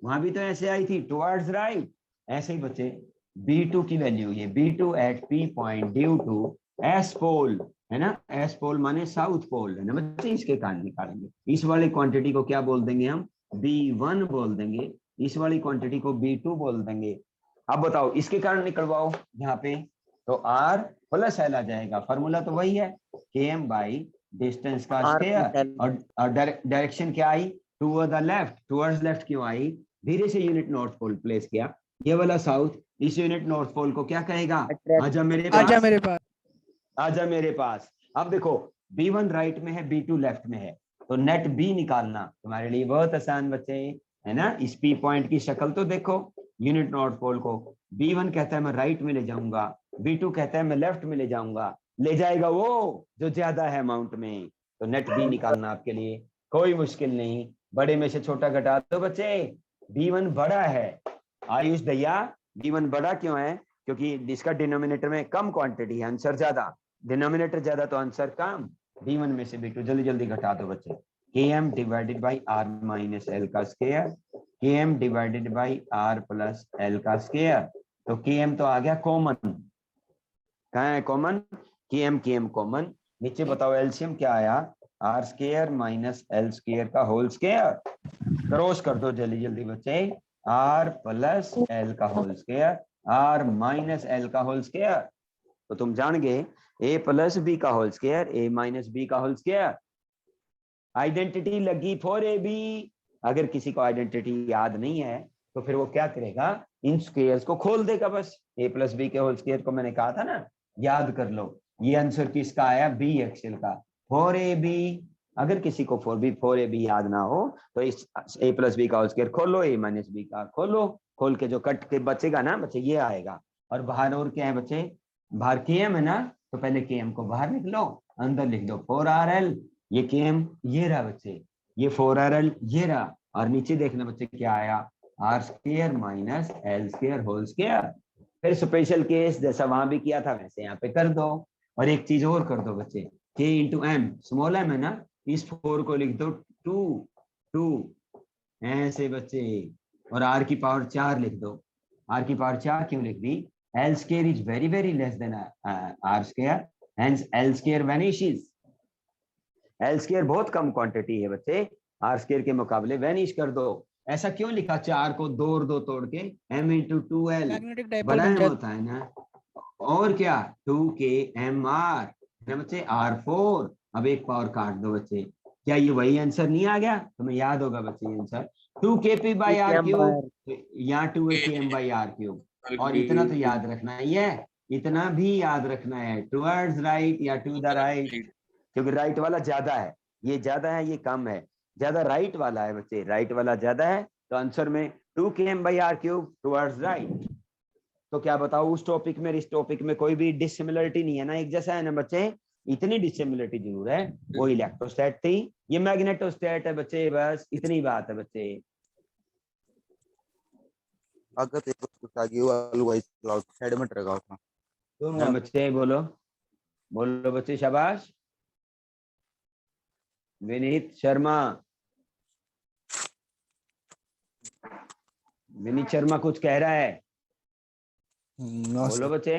वहां भी तो ऐसे आई थी, टुवर्ड्स राइट। ऐसे ही बच्चे B2 की वैल्यू, ये B2 at P point due to S pole है ना, S पोल माने साउथ पोल है ना बच्चे, इसके कारण निकालेंगे। इस वाली क्वांटिटी को क्या बोल देंगे हम, B1 बोल देंगे। इस वाली क्वांटिटी को B2 बोल देंगे। अब बताओ इसके कारण निकलवाओ यहाँ पे, तो R प्लस L आ जाएगा। फॉर्मूला तो वही है, km बाई डिस्टेंस का स्क्वायर। और डायरेक्शन क्या आई, toward the left. Towards left क्यों आई, धीरे से यूनिट नॉर्थ पोल प्लेस किया। ये वाला साउथ, इस यूनिट नॉर्थ पोल को क्या कहेगा, आजा मेरे पास, आजा मेरे पास, आजा मेरे पास। अब देखो B1 राइट में है, B2 लेफ्ट में है, तो नेट B निकालना तुम्हारे लिए बहुत आसान बच्चे है ना। इस P पॉइंट की शक्ल तो देखो, यूनिट नॉर्थ पोल को B1 कहता है मैं राइट में ले जाऊंगा, B2 कहता है मैं लेफ्ट में ले जाऊंगा। ले जाएगा वो जो ज्यादा है अमाउंट में। तो नेट बी निकालना आपके लिए कोई मुश्किल नहीं, बड़े में से छोटा घटा दो बच्चे, b1 बड़ा है। आयुष भैया b1 बड़ा क्यों है? क्योंकि इसका डिनोमिनेटर में कम क्वांटिटी है, आंसर ज्यादा, डिनोमिनेटर ज्यादा तो आंसर कम। b1 में से b2 जल्दी जल्दी घटा दो बच्चे। km divided by r minus L का square, km divided by r plus L का स्क्वायर। तो km तो आ गया कॉमन, कहाँ है कॉमन? km common. नीचे बताओ एलसीएम क्या आया? r square minus L square का होल स्क्वायर। क्रॉस कर दो जल्दी जल्दी बच्चे, r प्लस एल का whole square, r minus L का होल स्क्वायर। तो तुम जान गए a प्लस बी का whole square, a minus B का होल स्क्वायर। आइडेंटिटी लगी फॉर ए बी। अगर किसी को आइडेंटिटी याद नहीं है तो फिर वो क्या करेगा? इन स्क्वायर्स को खोल देगा बस। a प्लस बी के होल स्क्वायर को मैंने कहा था ना, याद कर लो। ये आंसर किसका आया? बी एक्सेल का, फॉर ए बी। अगर किसी को फॉर ए बी याद ना हो तो इस a प्लस बी का होल स्क्वायर खोलो, a माइनस बी का खोलो, खोल के जो कट के बचेगा ना बच्चे ये आएगा। और बाहर और क्या है बच्चे? बाहर km है ना, तो पहले km को बाहर लिख लो, अंदर लिख दो 4rl। ये km ये रहा बच्चे, ये 4rl ये रहा, और नीचे देखना बच्चे क्या आया? r square minus L square whole square. फिर स्पेशल केस जैसा वहां भी किया था वैसे यहाँ पे कर दो। और एक चीज और कर दो बच्चे, k into M, small M है ना, इस 4 को लिख दो 2 ऐसे बच्चे, और r की पावर 4 लिख दो। r की पावर 4 क्यों लिख दी? L square is very very less than r square, hence L square vanishes. L square बहुत कम क्वांटिटी है बच्चे, आर स्क्वायर के मुकाबले वैनिश कर दो। ऐसा क्यों लिखा? 4 को 2 और 2 तोड़ के m into 2l, magnetic dipole बड़ा बन m जाता होता है ना। और क्या? 2kmr है ना बच्चे, r4। अब एक पावर काट दो बच्चे, क्या ये वही आंसर नहीं आ गया? तुम्हें याद होगा बच्चे ये answer 2kp by R cube, यहाँ 2km बाई आर क्यूब। और इतना तो याद रखना ही है, इतना भी याद रखना है, टुवर्ड्स राइट या टू द राइट, क्योंकि राइट वाला ज्यादा है, ये ज्यादा है ये कम है, ज्यादा राइट वाला है बच्चे, राइट वाला ज्यादा है। तो आंसर में 2km by R cube towards right. तो क्या बताओ उस टॉपिक में इस टॉपिक में कोई भी डिसिमिलरिटी नहीं है ना, एक जैसा है ना बच्चे? इतनी डिसिमिलरिटी जरूर है, वो इलेक्ट्रोस्टैट थी, ये मैग्नेटोस्टैट है बच्चे, बस इतनी बात है बच्चे। अगर देखो कुछ आगे वाला वाइस क्लाउड साइड में रखा था हाँ बच्चे बोलो, बोलो बच्चे, शाबाश। विनीत शर्मा, विनीत शर्मा कुछ कह रहा है, बोलो बच्चे।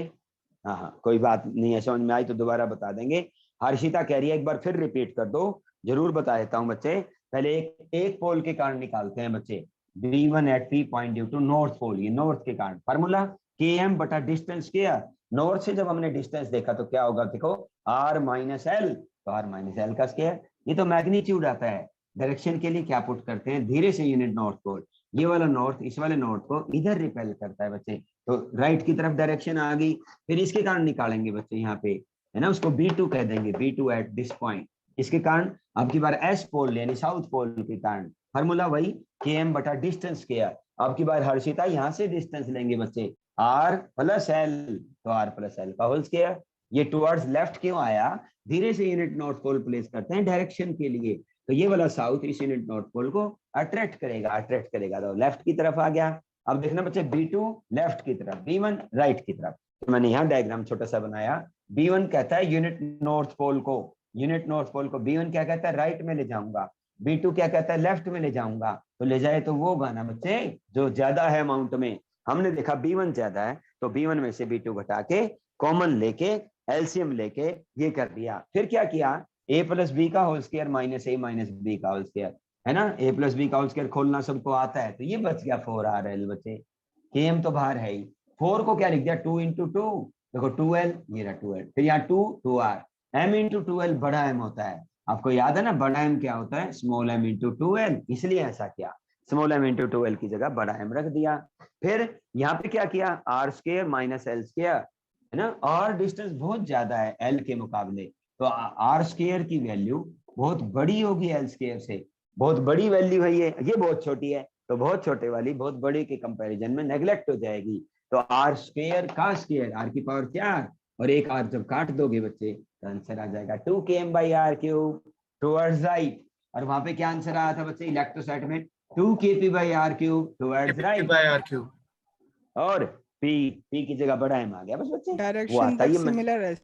हाँ हाँ कोई बात नहीं है, समझ में आई तो दोबारा बता देंगे। हर्षिता कह रही है एक बार फिर रिपीट कर दो, जरूर बता देता हूँ बच्चे। पहले एक पोल के कारण निकालते हैं बच्चे, B1 at P point due to north pole, ये नॉर्थ के कारण फार्मूला km बटा डिस्टेंस किया। नॉर्थ से जब हमने डिस्टेंस देखा तो क्या होगा? देखो r माइनस एल, तो r माइनस एल का स्क्वायर। ये तो मैग्नीट्यूड आता है, डायरेक्शन के लिए क्या पुट करते हैं? धीरे से यूनिट नॉर्थ पोल, ये वाला नॉर्थ इस वाले नॉर्थ को इधर रिपेल करता है बच्चे, तो राइट की तरफ डायरेक्शन आ गई। फिर इसके कारण निकालेंगे बच्चे यहाँ पे, है ना, उसको B2 कह देंगे, B2 एट दिस पॉइंट। इसके कारण अब की बार S पोल यानी साउथ पोल के कारण फार्मूला वही km बटा डिस्टेंस किया। अब की बार हर्षिता यहाँ से डिस्टेंस लेंगे बच्चे, r प्लस एल, तो r प्लस एल का होल स्क्वायर। ये टुवर्ड्स लेफ्ट क्यों आया? धीरे से यूनिट नॉर्थ पोल प्लेस करते हैं डायरेक्शन के लिए, तो ये वाला साउथ इस यूनिट नॉर्थ पोल को अट्रैक्ट करेगा, तो लेफ्ट की तरफ आ गया। अब देखना बच्चे B2 लेफ्ट की तरफ, B1 राइट की तरफ। तो मैंने यहाँ डायग्राम छोटा सा बनाया, B1 कहता है यूनिट नॉर्थ पोल को, B1 क्या कहता है? राइट में ले जाऊंगा। B2 क्या कहता है? लेफ्ट में ले जाऊंगा। तो ले जाए तो वो गाना बच्चे जो ज्यादा है अमाउंट में, हमने देखा B1 ज्यादा है तो B1 में से B2 घटा के कॉमन लेके एलसीएम लेके ये कर दिया। फिर क्या किया? a प्लस बी का whole square minus a minus B का होल स्क्वायर, है ना, a प्लस बी का होल स्क्वायर खोलना सबको आता है, तो ये बच गया 4rl बच्चे। km तो बाहर है ही, 4 को क्या लिख दिया? 2 इंटू 2, देखो 2l, ये रहा 2l, फिर यहाँ 2r, m इंटू 2l बड़ा m होता है, आपको याद है ना बड़ा m क्या होता है? स्मॉल m इंटू 2l, इसलिए ऐसा किया, स्मॉल m इंटू 2l की जगह बड़ा m रख दिया। फिर यहाँ पे क्या किया? r square minus L square, है ना, और डिस्टेंस बहुत ज्यादा है l के मुकाबले, तो r स्क्वायर की वैल्यू बहुत बड़ी होगी l स्क्वायर से, बहुत बड़ी वैल्यू है ये बहुत छोटी है, तो बहुत छोटे वाली बहुत बड़ी के कंपैरिजन में नेग्लेक्ट हो जाएगी। तो r स्क्वायर का स्क्वायर, r की पावर 4 और एक आर जब काट दोगे बच्चे तो आंसर आ जाएगा 2 km by r cube towards right. और वहां पे क्या आंसर आया था बच्चे इलेक्ट्रोस्टैट में 2 kp by r cube towards right. by r cube. और p की जगह बड़ा m आ गया बस बच्चे, वो डायरेक्शन आता तक ही सिमिलर है।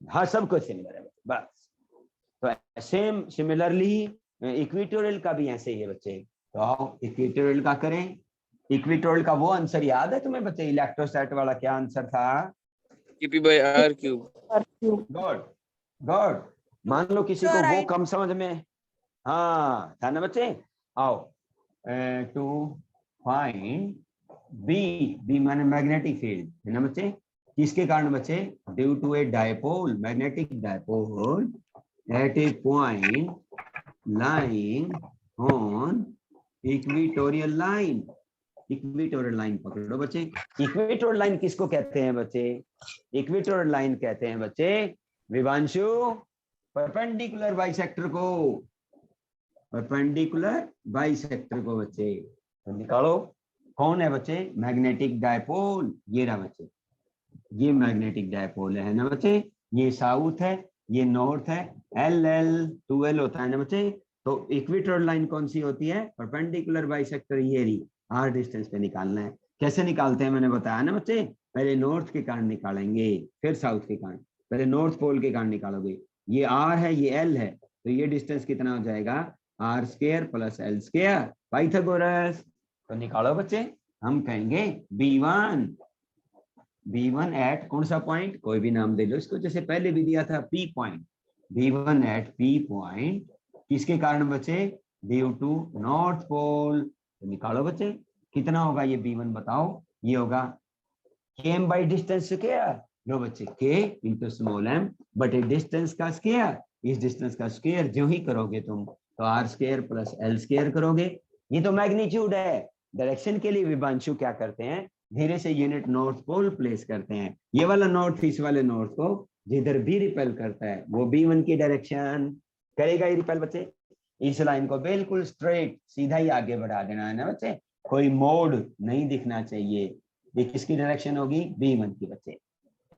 हाँ सब कुछ सिमिलर है बस। तो सेम सिमिलरली इक्वेटोरियल का भी ऐसे ही है बच्चे। तो आओ इक्वेटोरियल का करें। इक्वेटोरियल का वो आंसर याद है तुम्हें बच्चे, इलेक्ट्रोस्टैट वाला क्या आंसर था? Kp by r cube. God God. मान लो किसी को वो कम समझ में, हाँ था ना बच्चे। आओ टू फाइंड बी माने मैग्नेटिक फील्ड है ना बच्चे, किसके कारण बच्चे? Due to a dipole, magnetic dipole at a point lying on equatorial line. Equatorial line पकड़ो बच्चे। इक्वेटोरियल लाइन किसको कहते हैं बच्चे? इक्वेटोरियल लाइन कहते हैं बच्चे विवांशु परपेंडिकुलर बाइसेक्टर को, परपेंडिकुलर बाइसेक्टर को बच्चे। तो निकालो कौन है बच्चे? Magnetic dipole. ये रहा बच्चे, ये मैग्नेटिक डायपोल है ना बच्चे। ये साउथ है, ये नॉर्थ है, L2L होता है ना बच्चे। तो इक्वेटोरियल लाइन कौन सी होती है? Perpendicular bisector. ये रही, आर डिस्टेंस पे निकालना है। कैसे निकालते हैं मैंने बताया ना बच्चे, पहले नॉर्थ के कारण निकालेंगे फिर साउथ के कारण। पहले नॉर्थ पोल के कारण निकालोगे, ये आर है ये एल है, तो ये डिस्टेंस कितना हो जाएगा? R square plus L square, Pythagoras. तो निकालो बच्चे, हम कहेंगे B1 एट कौन सा पॉइंट? कोई भी नाम दे लो इसको, जैसे पहले भी दिया था P point. B1 at P point किसके कारण बच्चे? Due to north pole. तो निकालो बच्चे कितना होगा ये B1 बताओ? ये होगा km by डिस्टेंस स्क्वायर। लो बच्चे k इंटू स्मॉल m बटे डिस्टेंस का स्क्वायर। इस डिस्टेंस का स्क्वायर जो ही करोगे तुम तो R square plus L square करोगे। ये तो मैग्नीट्यूड है। डायरेक्शन के लिए विभांशु क्या करते हैं? धीरे से यूनिट नॉर्थ पोल प्लेस करते हैं। ये वाला नॉर्थ इस वाले नॉर्थ को जिधर भी रिपेल करता है वो B1 की डायरेक्शन करेगा ही रिपेल बच्चे। इस लाइन को बिल्कुल स्ट्रेट सीधा ही आगे बढ़ा देना है ना बच्चे, कोई मोड नहीं दिखना चाहिए। ये किसकी डायरेक्शन होगी? B1 की बच्चे।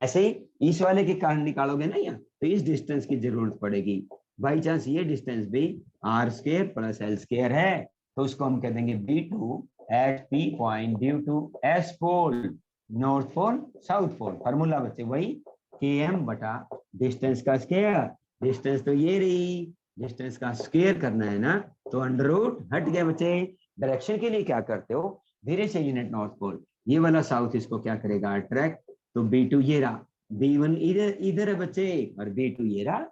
ऐसे ही इस वाले के कारण निकालोगे ना यहाँ, तो इस डिस्टेंस की जरूरत पड़ेगी। बाई चांस ये डिस्टेंस भी R square plus L square है, तो उसको हम कह देंगे B2 at P point due to S pole, north pole south pole. Formula बच्चे वही km बटा डिस्टेंस का स्क्वायर। डिस्टेंस तो ये रही, डिस्टेंस का स्क्वायर करना है ना, तो अंडर रूट हट गया बच्चे। डायरेक्शन के लिए क्या करते हो? धीरे से यूनिट नॉर्थ पोल, ये वाला साउथ इसको क्या करेगा? अट्रैक्ट। तो B2 ये रहा, B1 इधर है बच्चे, और B2 ये रहा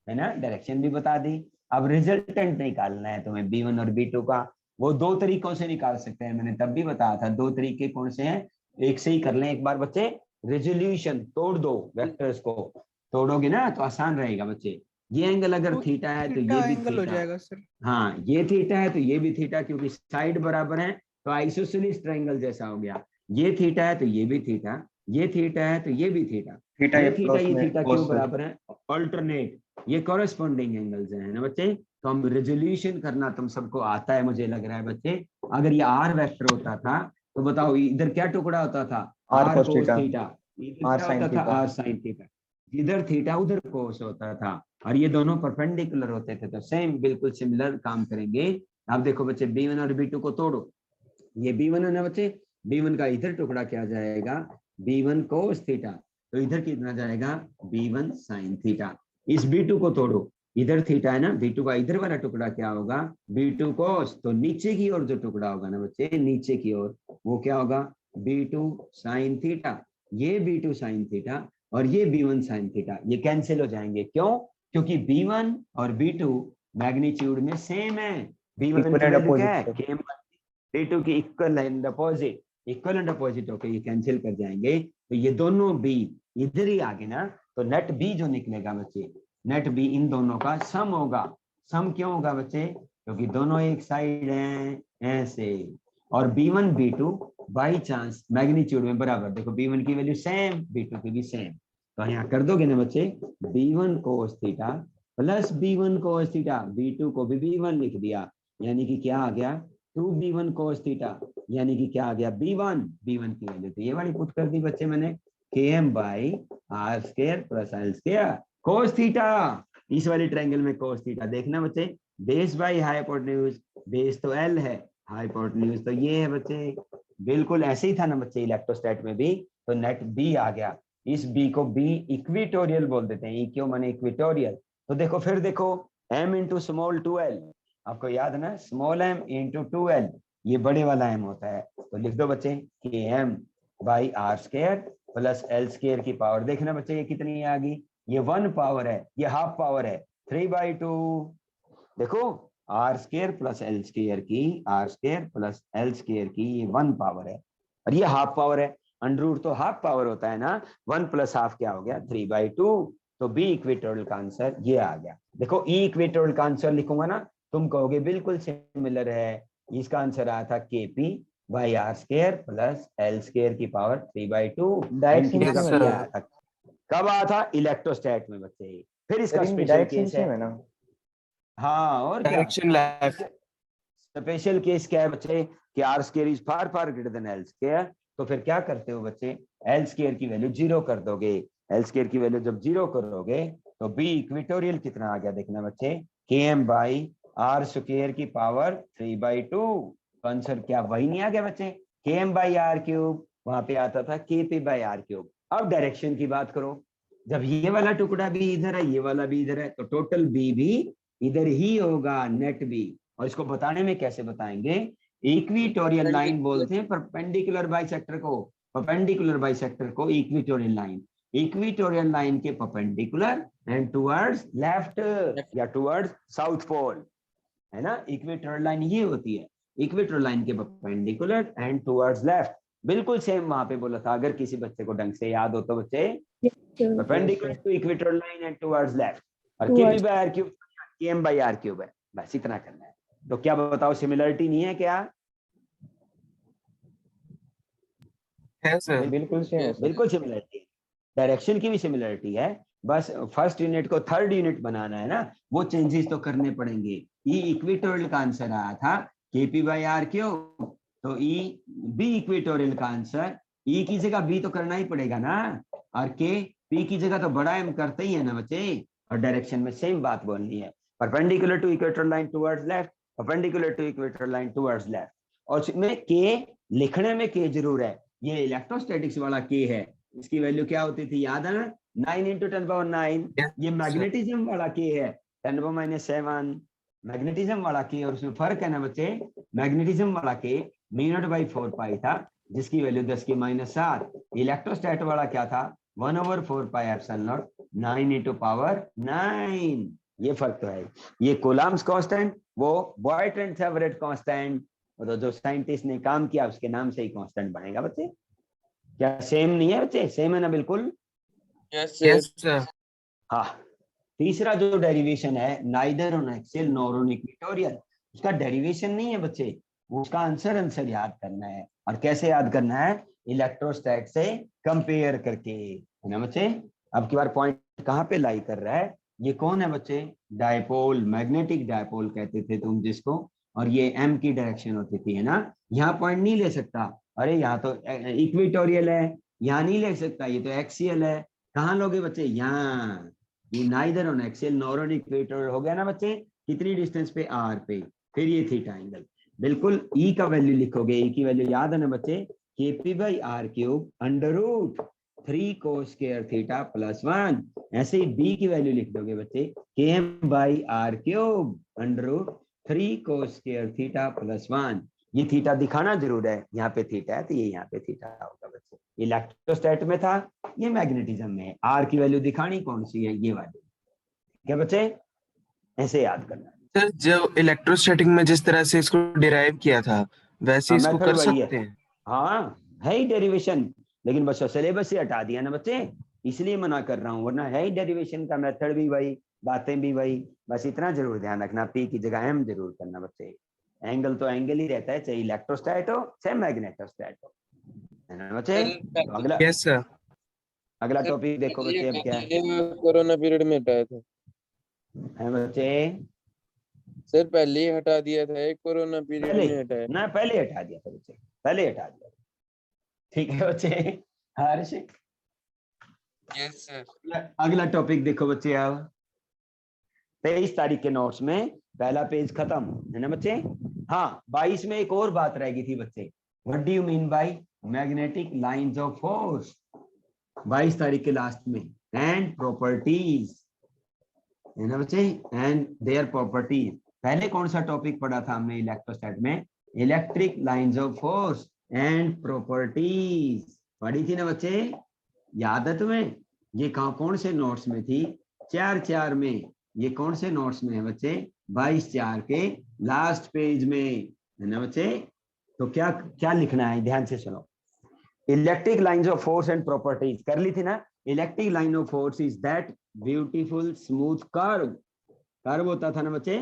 है ना। डायरेक्शन भी बता दी। अब रिजल्टेंट निकालना है तुम्हें B1 और B2 का। वो दो तरीकों से निकाल सकते हैं, मैंने तब भी बताया था। दो तरीके कौन से हैं? एक से ही कर लें एक बार बच्चे। रेजोल्यूशन तोड़ दो, वेक्टर्स को तोड़ोगे ना तो आसान रहेगा बच्चे। ये एंगल अगर थीटा है तो ये भी एंगल हो थीटा, जाएगा सर। हाँ ये थीटा है तो ये भी थीटा, क्योंकि साइड बराबर है तो आइसोसेलेस ट्रायंगल जैसा हो गया। ये थीटा है तो ये भी थीटा, ये थीटा है तो ये भी थीटा। ये थीटा क्यों बराबर है? अल्टरनेट, ये कॉरेस्पॉन्डिंग एंगल्स हैं ना बच्चे। तो हम रेजोल्यूशन करना तुम सबको आता है मुझे लग रहा है बच्चे। अगर ये आर वेक्टर होता था तो बताओ इधर क्या टुकड़ा होता था? R cos theta. इधर क्या होता था? R sine theta. इधर थीटा उधर कोस होता था, और ये दोनों परपेंडिकुलर होते थे। तो सेम बिल्कुल सिमिलर काम करेंगे। आप देखो बच्चे B1 और B2 को तोड़ो। ये B1 है ना बच्चे, B1 का इधर टुकड़ा क्या जाएगा? B1 cos theta. तो इधर कितना जाएगा? B1 sine theta. इस B2 को तोड़ो, इधर थीटा है ना, B2 का इधर वाला टुकड़ा क्या होगा? B2 कोस। तो नीचे की ओर जो टुकड़ा होगा ना बच्चे, नीचे की ओर, वो क्या होगा? B2 sine theta. ये B2 साइन थीटा और ये B1 साइन थीटा, ये कैंसिल हो जाएंगे। क्यों? क्योंकि B1 और B2 मैग्नीट्यूड में सेम है। B1 की वैल्यू क्या है? Km B2 की equal and opposite, equal and opposite होकर ये कैंसिल कर जाएंगे। तो ये दोनों B इधर ही आ गए ना, तो नेट B जो निकलेगा बच्चे, नेट B इन दोनों का सम होगा। सम क्यों होगा बच्चे? क्योंकि दोनों एक साइड हैं ऐसे। और B1 B2 by chance magnitude में बराबर, देखो B1 की वैल्यू सेम, B2 की भी सेम। तो यहाँ कर दोगे ना बच्चे, B1 cos theta plus B1 cos theta, B2 को भी B1 लिख दिया, यानी कि क्या आ गया? 2B1 कोस थीटा, यानी कि क्या आ गया? B1 की वैल्यू तो ये वाली पुट कर दी बच्चे मैंने, km by R square plus L square cos theta. इस वाली ट्रायंगल में कोस थीटा देखना बच्चे, बेस बाई हाइपोटेन्यूज, बेस तो एल है, हाइपोटेन्यूज तो ये है बच्चे। बिल्कुल ऐसे ही था ना बच्चे इलेक्ट्रोस्टैट में भी, तो नेट बी आ गया। इस बी को बी इक्विटोरियल बोल देते हैं, ई क्यों माने इक्विटोरियल। तो देखो फिर देखो m इंटू स्मॉल 2l, आपको याद है ना, स्मॉल m इंटू 2l, ये बड़े वाला m होता है। तो लिख दो बच्चे km by R square plus L square की पावर। देखना बच्चे ये कितनी आ गई, ये 1 पावर है, ये हाफ पावर है, 3/2। देखो R square plus L square की, R square plus L square की ये 1 पावर है और ये हाफ पावर है। अंडर रूट तो हाफ पावर होता है ना, 1 प्लस हाफ क्या हो गया 3/2। तो बी इक्वेटोरियल का आंसर ये आ गया। देखो ई इक्वेटोरियल का आंसर लिखूंगा ना, तुम कहोगे बिल्कुल सिमिलर है। इसका आंसर आया था KP by R square plus L square की power 3/2। Direction Yes, same sir. है आया था, कब आया था, इलेक्ट्रोस्टैट में बच्चे। फिर इसका सर, इनकी स्पेशल डायरेक्शन केस सेम है, है ना? हाँ और क्या Direction left. स्पेशल केस क्या है बच्चे कि R square is far far greater than L square. तो फिर क्या करते हो बच्चे, एल स्क्वायर की वैल्यू 0 कर दोगे। एल स्क्वायर की वैल्यू जब 0 करोगे तो बी इक्विटोरियल कितना आ गया देखना बच्चे, km बाई आर स्क्वायर की पावर 3/2। आंसर क्या वही नहीं आ गया बच्चे, km बाई आर क्यूब, वहां पे आता था kp बाई आर क्यूब। अब डायरेक्शन की बात करो, जब ये वाला टुकड़ा भी इधर है, ये वाला भी इधर है, तो टोटल बी भी इधर ही होगा, नेट बी। और इसको बताने में कैसे बताएंगे, इक्विटोरियल लाइन बोलते हैं परपेंडिकुलर बाइसेक्टर को, परपेंडिकुलर बाइसेक्टर को इक्विटोरियल लाइन, इक्विटोरियल लाइन के परपेंडिकुलर एंड टुवर्ड्स लेफ्ट या टुवर्ड्स साउथ पोल, है ना। इक्वेटोरियल लाइन ये होती है, इक्वेटोरियल लाइन के परपेंडिकुलर एंड टुवर्ड्स लेफ्ट। बिल्कुल सेम वहां पे बोला था, अगर किसी बच्चे को ढंग से याद हो तो बच्चे, perpendicular to equatorial line and towards left, और KP by R cube KM by R cube है, बस इतना करना है। तो क्या बताओ, सिमिलरिटी नहीं है क्या? है sir. बिल्कुल सेम है सर। बिल्कुल सिमिलरिटी है, डायरेक्शन की भी सिमिलरिटी है। बस फर्स्ट यूनिट को थर्ड यूनिट बनाना है ना, वो चेंजेस तो करने पड़ेंगे। ई इक्वेटोरियल का आंसर आया था केपी बाई आर क्यूब, तो ई बी इक्वेटोरियल का आंसर, ई की जगह बी तो करना ही पड़ेगा ना, और के पी की जगह तो बड़ा एम करते ही है ना बच्चे। और डायरेक्शन में सेम बात बोलनी है, perpendicular to equatorial line towards left, perpendicular to equatorial line towards left. और इसमें के लिखने में के जरूर है, ये इलेक्ट्रोस्टैटिक्स वाला के है, इसकी वैल्यू क्या होती थी याद है ना, 9 × 10⁻⁹। Yes, ये sir. मैग्नेटिज्म वाला के है, 10⁻⁷ मैग्नेटिज्म वाला के। और उसमें फर्क है ना बच्चे, मैग्नेटिज्म वाला के μ0/4π था, जिसकी वैल्यू 10⁻⁷। इलेक्ट्रोस्टैट वाला क्या था, 1/4πε0 9 × ⁹ ये फर्क तो है। ये कूलम्ब्स कांस्टेंट, वो बॉयट्रेंट सेवरेट कांस्टेंट, तो जो साइंटिस्ट ने काम किया उसके नाम से ही कांस्टेंट बनेगा बच्चे। क्या सेम नहीं है बच्चे, सेम है ना बिल्कुल। Yes sir. Yes, sir. हाँ, तीसरा जो डेरिवेशन है, neither on axial nor on equatorial, उसका डेरिवेशन नहीं है बच्चे, उसका आंसर याद करना है। और कैसे याद करना है, इलेक्ट्रोस्टैट से कंपेयर करके, है ना बच्चे। अब की बार पॉइंट कहाँ पे लाई कर रहा है, ये कौन है बच्चे, डायपोल, मैग्नेटिक डायपोल कहते थे तुम जिसको, और ये एम की डायरेक्शन होती थी, है ना। यहाँ पॉइंट नहीं ले सकता, अरे यहाँ तो इक्वेटोरियल है, यहाँ नहीं ले सकता, ये तो एक्सियल है। कहाँ लोगे बच्चे, यहाँ, ये neither on axial nor on equatorial हो गया ना बच्चे, कितनी डिस्टेंस पे, आर पे, फिर ये थीटा एंगल। बिल्कुल ई का वैल्यू लिखोगे, ई की वैल्यू याद है ना बच्चे, kp/r³ √3 cos² θ+1। ऐसे ही बी की वैल्यू लिख दोगे बच्चे, km/r³ √3 cos² θ+1। ये थीटा दिखाना जरूर है, यहाँ पे थीटा है तो ये यहाँ पे थीटा होगा बच्चे। इलेक्ट्रोस्टैट में था, ये मैग्नेटिज्म में है। आर की वैल्यू दिखानी कौन सी है, ये वाली। क्या बच्चे, ऐसे याद करना है। सर जो इलेक्ट्रोस्टैटिक में जिस तरह से इसको डिराइव किया था वैसे हाँ, इसको method कर वही है। सकते हैं। हाँ है ही डेरिवेशन, लेकिन बस सिलेबस से हटा दिया ना बच्चे, इसलिए मना कर रहा हूँ, वरना है ही डेरिवेशन का मेथड भी वही, बातें भी वही। बस इतना जरूर ध्यान रखना, पी की जगह एम जरूर करना बच्चे। एंगल तो एंगल ही रहता है, चाहे इलेक्ट्रोस्टैट हो चाहे मैग्नेटोस्टैट हो, है ना बच्चे। तो अगला यस सर। अगला टॉपिक देखो बच्चे, अब क्या कोरोना पीरियड में हटाया था है बच्चे। सर, पहले ही हटा दिया था, एक कोरोना पीरियड पहले में हटाया। ना, पहले हटा दिया था बच्चे, पहले हटा दिया। ठीक है बच्चे, हर्ष यस सर। अगला टॉपिक देखो बच्चे, अब 23 तारीख के नोट्स में पहला पेज खत्म है ना बच्चे। हाँ 22 में एक और बात रह गई थी बच्चे, what do you mean by magnetic lines of force, 22 तारीख के लास्ट में, एंड प्रॉपर्टीज है ना बच्चे, एंड देयर प्रॉपर्टीज। पहले कौन सा टॉपिक पढ़ा था हमने इलेक्ट्रोस्टैट में, electric lines of force and properties पढ़ी थी ना बच्चे, याद है तुम्हें? ये कौन से नोट्स में थी? 4 में। ये कौन से नोट्स में है बच्चे? 22/4 के लास्ट पेज में है ना बच्चे। तो क्या क्या लिखना है, ध्यान से सुनो। Electric lines of force and properties कर ली थी ना। Electric line of force is that beautiful smooth curve, curve होता था ना बच्चे।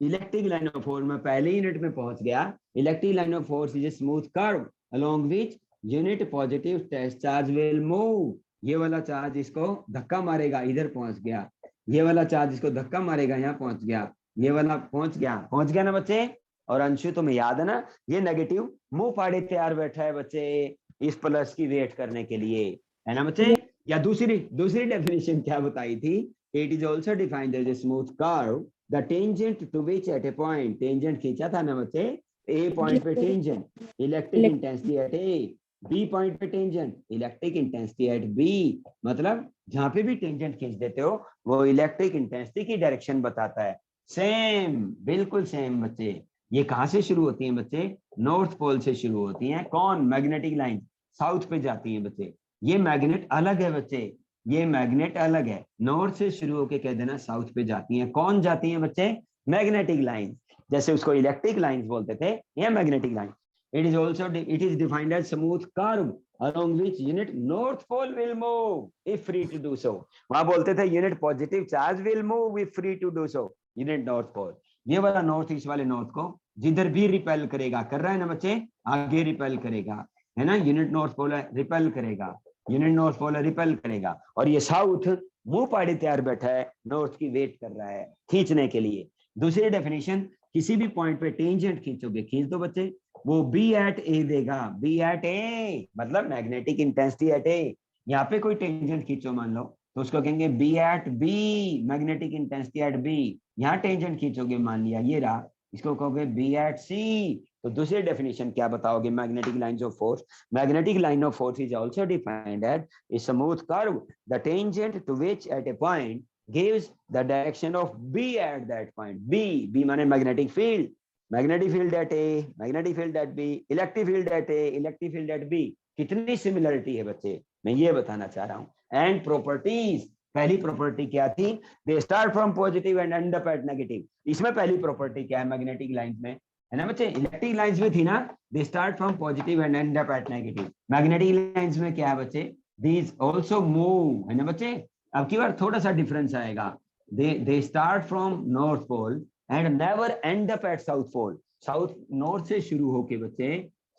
इलेक्ट्रिक लाइन ऑफ फोर्स में पहले यूनिट में पहुंच गया। Electric line of force is a smooth curve along which unit positive charge will move. ये वाला चार्ज इसको धक्का मारेगा, इधर पहुंच गया। ये वाला चार्ज इसको धक्का मारेगा, यहाँ पहुंच गया। ये वाला पहुंच गया ना बच्चे। और अंशु तुम्हें याद है ना, ये नेगेटिव मुंह फाड़े तैयार बैठा है बच्चे इस प्लस की वेट करने के लिए, है ना बच्चे। या दूसरी डेफिनेशन क्या बताई थी? It is also defined as a smooth curve the tangent to which at a point, tangent खींचा था ना बच्चे, ए पॉइंट पे tangent, electric intensity at A, B point पे tangent, electric intensity at B. मतलब जहां पे भी टेंजेंट खींच देते हो वो इलेक्ट्रिक इंटेंसिटी की डायरेक्शन बताता है। सेम, बिल्कुल सेम बच्चे। ये कहां से शुरू होती हैं बच्चे? नॉर्थ पोल से शुरू होती हैं। कौन? मैग्नेटिक लाइन साउथ पे जाती है बच्चे। ये मैग्नेट अलग है बच्चे, ये मैग्नेट अलग है। नॉर्थ से शुरू होके कह देना साउथ पे जाती हैं। कौन जाती हैं बच्चे? Magnetic line. जैसे उसको इलेक्ट्रिक लाइंस बोलते थे, या magnetic line. It is defined as smooth curve along which unit north pole will move if free to do so. वहां बोलते थे unit positive charge will move if free to do so. Unit north pole, ये वाला north east वाले north को जिधर भी repel करेगा, कर रहा है ना बच्चे, आगे रिपेल करेगा, है ना। यूनिट नॉर्थ पोल रिपेल करेगा, यूनिट नॉर्थ पोल रिपेल करेगा। और ये साउथ मुंह पाड़ी तैयार बैठा है, नॉर्थ की वेट कर रहा है खींचने के लिए। दूसरी डेफिनेशन, किसी भी पॉइंट पे टेंजेंट खींचोगे, खींच दो बच्चे, वो बी एट ए देगा। बी एट ए मतलब मैग्नेटिक इंटेंसिटी एट ए। यहाँ पे कोई टेंजेंट खींचो मान लो, तो उसको कहेंगे B at B, magnetic intensity at B. यहाँ टेंजेंट खींचोगे, मान लिया ये रहा, इसको कहोगे बी एट सी। तो दूसरी डेफिनेशन क्या बताओगे magnetic lines of force? Magnetic line of force is also defined as a smooth curve the tangent to which at a point gives the direction of B at that point. B माने magnetic field, magnetic field at A, magnetic field at B, electric field at A, electric field at B. कितनी similarity है बच्चे, मैं ये बताना चाह रहा हूँ। एंड प्रॉपर्टीज, पहली प्रॉपर्टी क्या थी? दे start from positive and and up eight negative. इसमें पहली प्रॉपर्टी क्या है मैग्नेटिक लाइंस में, है ना बच्चे? इलेक्ट्रिक लाइंस में थी ना, दे start from positive and and up eight negative. Magnetic lines में क्या है बच्चे? दीज ऑल्सो मूव, है ना बच्चे। अब की बार थोड़ा सा डिफरेंस आएगा। They start from north pole and never end up at south pole. South north से शुरू होके बच्चे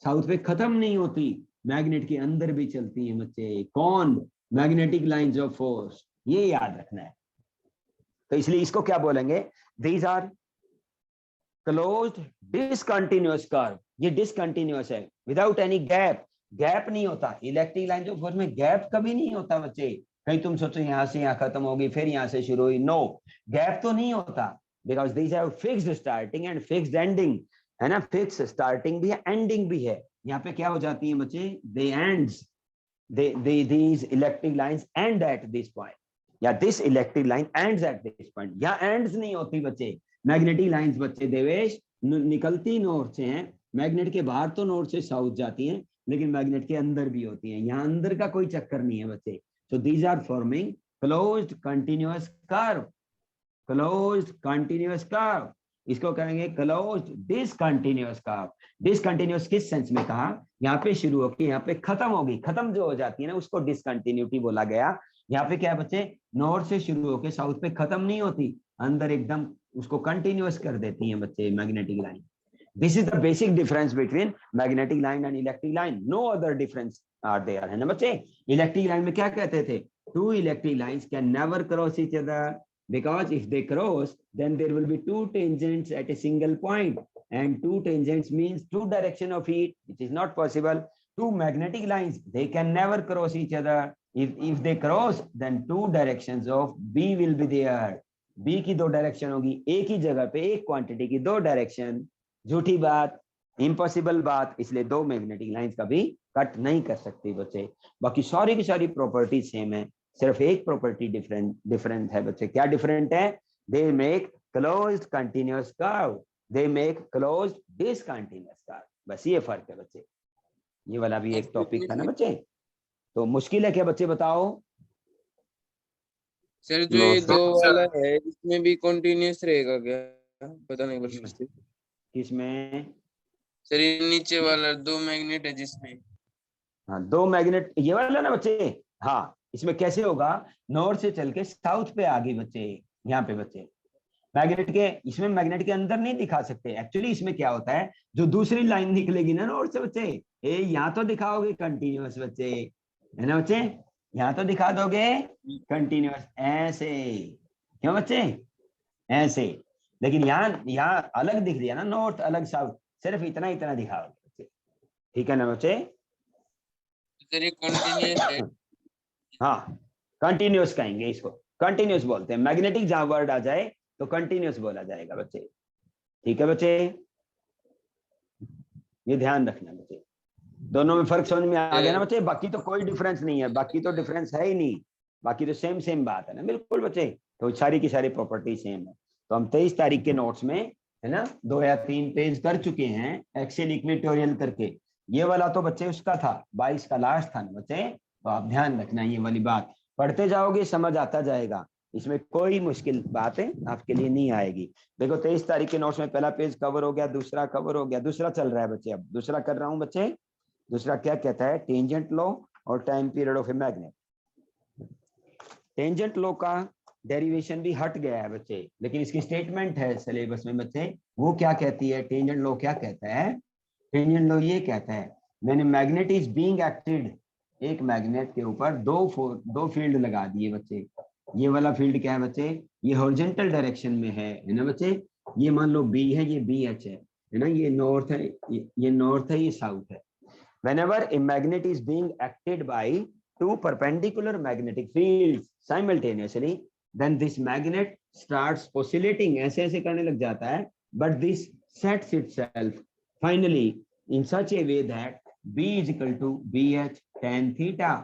साउथ पे खत्म नहीं होती, मैग्नेट के अंदर भी चलती है बच्चे। कौन? मैग्नेटिक लाइंस ऑफ फोर्स, ये याद रखना है। तो इसलिए इसको क्या बोलेंगे? These are closed discontinuous curve. ये डिसकंटिन्यूअस है, विदाउट एनी गैप, गैप नहीं होता। इलेक्ट्रिक लाइंस ऑफ फोर्स में गैप कभी नहीं होता बच्चे। कहीं तुम सोचो यहाँ से यहाँ खत्म होगी फिर यहाँ से शुरू हुई, नो, गैप तो नहीं होता। Because these have fixed starting and fixed ending, है ना। फिक्स स्टार्टिंग भी है, एंडिंग भी है। यहाँ पे क्या हो जाती है बच्चे? दे ends, these electric lines end at this point, या this electric line ends at this point। यहाँ एंड्स नहीं होती बच्चे। मैग्नेटिक लाइंस बच्चे देवेश निकलती नॉर्थ से हैं, मैग्नेट के बाहर तो नॉर्थ से साउथ जाती हैं, लेकिन मैग्नेट के अंदर भी होती हैं। यहाँ अंदर का कोई चक्कर नहीं है बच्चे। So these are forming closed continuous curve, closed continuous curve। इसको कहेंगे closed discontinuous curve। Discontinuous किस सेंस में कहा? यहाँ पे शुरू होकर यहाँ पे खत्म होगी, खत्म जो हो जाती है ना उसको डिसकंटिन्यूटी बोला गया। यहाँ पे क्या है बच्चे? नॉर्थ से शुरू होकर साउथ पे खत्म नहीं होती, अंदर एकदम उसको कंटिन्यूअस कर देती है बच्चे magnetic line. This is the basic difference between magnetic line and electric line. No other difference are there, है ना बच्चे। इलेक्ट्रिक लाइन में क्या कहते थे? Two electric lines can never cross each other because if they cross, then there will be two tangents at a single point, and two tangents means two direction of heat, which is not possible. Two magnetic lines, they can never cross each other. if they cross then two directions of B will be there. B की दो direction होगी, एक ही जगह पे एक quantity की दो direction, झूठी बात, इम्पॉसिबल बात, इसलिए दो मैग्नेटिक लाइंस कभी कट नहीं कर सकती बच्चे। बाकी सारी की सारी प्रॉपर्टी सेम है, सिर्फ एक प्रॉपर्टी डिफरेंट है बच्चे। क्या डिफरेंट है? They make closed continuous curve, they make closed discontinuous curve, बस ये फर्क है बच्चे। ये वाला भी एक टॉपिक था ना बच्चे, तो मुश्किल है क्या बच्चे बताओ? सर जो ये दो वाला है इसमें भी कंटिन्यूअस रहेगा क्या? पता नहीं बस किसमें? सर ये नीचे वाला दो मैग्नेट है जिसमें, हाँ दो मैग्नेट, ये वाला ना बच्चे। हाँ इसमें कैसे होगा, नॉर्थ से चल के साउथ पे आ गई बच्चे। यहाँ पे बच्चे मैग्नेट के, इसमें मैग्नेट के अंदर नहीं दिखा सकते एक्चुअली। इसमें क्या होता है, जो दूसरी लाइन निकलेगी ना नॉर्थ से बच्चे, यहाँ तो दिखाओगे कंटिन्यूअस बच्चे, है ना बच्चे, यहाँ तो दिखा दोगे कंटिन्यूअस ऐसे, क्यों बच्चे ऐसे। लेकिन यहाँ अलग दिख रही है ना, नॉर्थ अलग साउथ, सिर्फ इतना इतना दिखाओगे बच्चे, ठीक है ना बच्चे? सर ये कंटिन्यूअस है। हाँ कंटिन्यूअस कहेंगे इसको, कंटिन्यूअस बोलते हैं। मैग्नेटिक जहां वर्ड आ जाए तो कंटिन्यूअस बोला जाएगा बच्चे, ठीक है बच्चे? ये ध्यान रखना बच्चे, दोनों में फर्क समझ में आ गया ना बच्चे? बाकी तो कोई डिफरेंस नहीं है, बाकी तो डिफरेंस है ही नहीं, बाकी तो सेम बात है ना, बिल्कुल बच्चे। तो सारी की सारी प्रॉपर्टी सेम है। तो हम 23 तारीख के नोट्स में है ना 2 या 3 पेज कर चुके हैं एक्सेल इक्वेटोरियल करके। ये वाला तो बच्चे उसका था 22 का लास्ट था ना बच्चे, तो आप ध्यान रखना ये वाली बात, पढ़ते जाओगे समझ आता जाएगा, इसमें कोई मुश्किल बातें आपके लिए नहीं आएगी। देखो 23 तारीख के नोट्स में पहला पेज कवर हो गया, दूसरा कवर हो गया, दूसरा चल रहा है बच्चे। अब दूसरा कर रहा हूं बच्चे। दूसरा क्या कहता है, टेंजेंट लॉ और time period of a magnet. Tangent law का डेरिवेशन भी हट गया है बच्चे, लेकिन इसकी स्टेटमेंट है सिलेबस में बच्चे। वो क्या कहती है, टेंजेंट लॉ क्या कहता है? टेंजेंट लॉ ये कहता है, मैंने मैग्नेट इज बीइंग एक्टेड, एक मैग्नेट के ऊपर दो फील्ड लगा दिए बच्चे। ये वाला फील्ड क्या है बच्चे, ये हॉरिजॉन्टल डायरेक्शन में है ना बच्चे। ये मान लो बी है, ये बी एच है ना, ये नॉर्थ है, ये नॉर्थ है, ये साउथ है। Whenever a magnet is being acted by two perpendicular magnetic fields simultaneously, then this magnet starts oscillating, ऐसे ऐसे करने लग जाता है, but this sets itself finally in such a way that B is equal to BH tan theta।